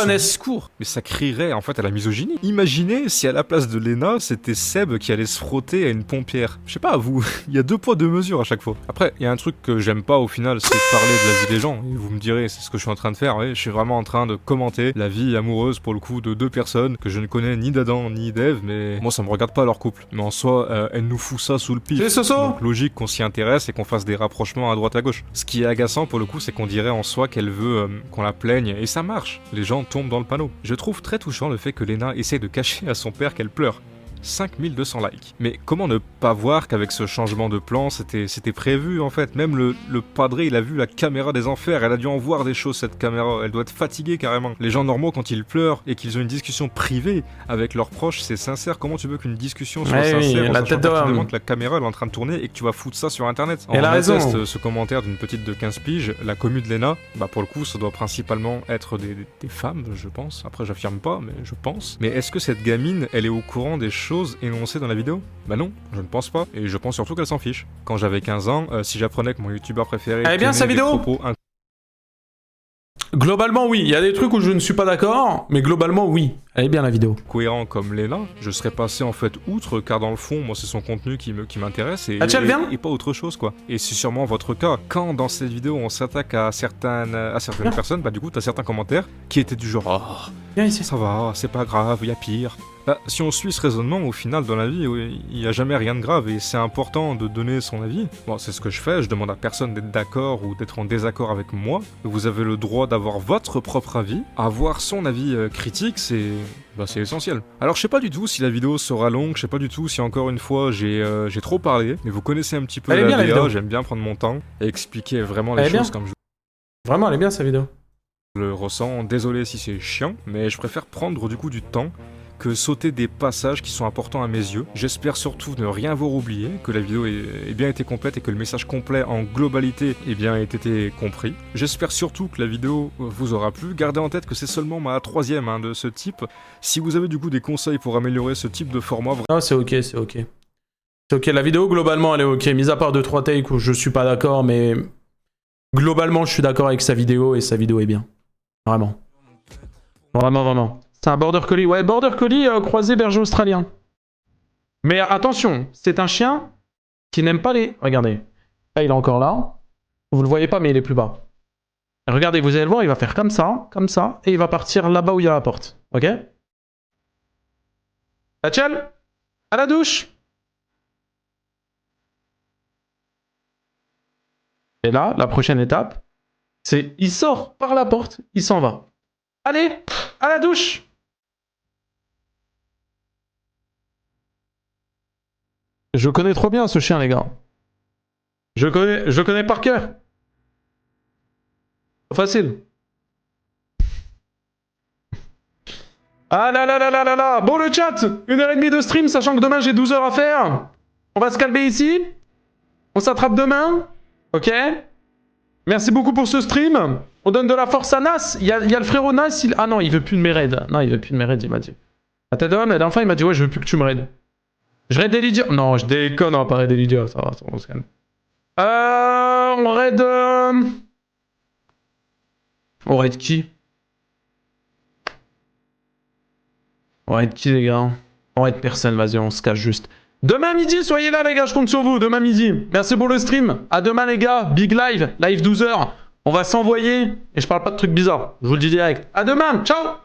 E: discours. Mais ça crierait en fait à la misogynie. Imaginez si à la place de Lena, c'était Seb qui allait se frotter à une pompière. Je sais pas, vous, il y a 2 poids 2 mesures à chaque fois. Après, il y a un truc que j'aime pas au final, c'est de parler de la vie des gens. Et vous me direz, c'est ce que je suis en train de faire. Ouais, je suis vraiment en train de commenter la vie amoureuse pour le coup de 2 personnes que je ne connais ni d'Adam ni d'Ève, mais moi ça me regarde pas leur couple. Mais en soi, elle nous fout ça sous le pif. Donc logique qu'on s'y intéresse et qu'on fasse des rapprochements à droite à gauche. Ce qui est agaçant pour le coup, c'est qu'on dirait en soi qu'elle veut qu'on la plaigne, et ça marche. Les gens tombent dans le panneau. Je trouve très touchant le fait que Lena essaie de cacher à son père qu'elle pleure. 5200 likes. Mais comment ne pas voir qu'avec ce changement de plan, c'était prévu en fait. Même le padré, il a vu la caméra des enfers, elle a dû en voir des choses cette caméra, elle doit être fatiguée carrément. Les gens normaux, quand ils pleurent et qu'ils ont une discussion privée avec leurs proches, c'est sincère. Comment tu veux qu'une discussion soit sincère en sachant pertinemment que la caméra elle est en train de tourner et que tu vas foutre ça sur internet?
A: Elle a raison.
E: Ce commentaire d'une petite de 15 piges, la commu de Lena, bah pour le coup ça doit principalement être des femmes, je pense. Après j'affirme pas, mais je pense. Mais est-ce que cette gamine, elle est au courant des choses énoncées dans la vidéo? Bah non, je ne pense pas, et je pense surtout qu'elle s'en fiche. Quand j'avais 15 ans, si j'apprenais que mon youtubeur préféré...
A: Elle est bien sa vidéo? Globalement oui, il y a des trucs où je ne suis pas d'accord, mais globalement oui, elle est bien la vidéo.
E: Cohérent comme Lena, je serais passé en fait outre, car dans le fond, moi c'est son contenu qui m'intéresse, et pas autre chose quoi. Et c'est sûrement votre cas. Quand dans cette vidéo on s'attaque à certaines personnes, bah du coup t'as certains commentaires qui étaient du genre oh, ça va, c'est pas grave, il y a pire. Bah, si on suit ce raisonnement, au final, dans la vie, il n'y a jamais rien de grave, et c'est important de donner son avis. Bon, c'est ce que je fais, je demande à personne d'être d'accord ou d'être en désaccord avec moi. Vous avez le droit d'avoir votre propre avis. Avoir son avis critique, c'est essentiel. Alors, je sais pas du tout si la vidéo sera longue, je sais pas du tout si, encore une fois, j'ai trop parlé, mais vous connaissez un petit peu la vidéo, j'aime bien prendre mon temps et expliquer vraiment les choses comme je...
A: Vraiment, elle est bien, sa vidéo.
E: Je le ressens, désolé si c'est chiant, mais je préfère prendre du coup du temps que sauter des passages qui sont importants à mes yeux. J'espère surtout ne rien avoir oublié, que la vidéo ait bien été complète et que le message complet en globalité ait bien été compris. J'espère surtout que la vidéo vous aura plu. Gardez en tête que c'est seulement ma 3e de ce type. Si vous avez du coup des conseils pour améliorer ce type de format...
A: Non, c'est ok, c'est ok. C'est ok, la vidéo globalement elle est ok, mis à part 2-3 takes où je suis pas d'accord, mais globalement je suis d'accord avec sa vidéo et sa vidéo est bien. Vraiment. Vraiment, vraiment. C'est un border collie. Ouais, border collie croisé berger australien. Mais attention, c'est un chien qui n'aime pas les... Regardez. Là, il est encore là. Vous le voyez pas, mais il est plus bas. Regardez, vous allez le voir, il va faire comme ça, et il va partir là-bas où il y a la porte. Ok? Rachel, à la douche. Et là, la prochaine étape, c'est il sort par la porte, il s'en va. Allez, à la douche. Je connais trop bien ce chien, les gars. Je connais par cœur. Facile. Ah là là là là là là. Bon, le chat, 1h30 de stream, sachant que demain j'ai 12 heures à faire. On va se calmer ici. On s'attrape demain. Ok. Merci beaucoup pour ce stream. On donne de la force à Nas. Il y a le frérot Nas. Ah non, il veut plus de mes raids. Non, il veut plus de mes raids, il m'a dit. Ah, t'as donné, la dernière fois, il m'a dit, ouais, je veux plus que tu me raides. Je raid Elidia. Non, je déconne, on va pas raid Elidia. Ça va, on se calme. On raid... On raid qui? On raid qui, les gars? On raid personne, vas-y, on se cache juste. Demain midi, soyez là, les gars, je compte sur vous. Demain midi. Merci pour le stream. À demain, les gars. Big live. Live 12h. On va s'envoyer. Et je parle pas de trucs bizarres. Je vous le dis direct. À demain. Ciao.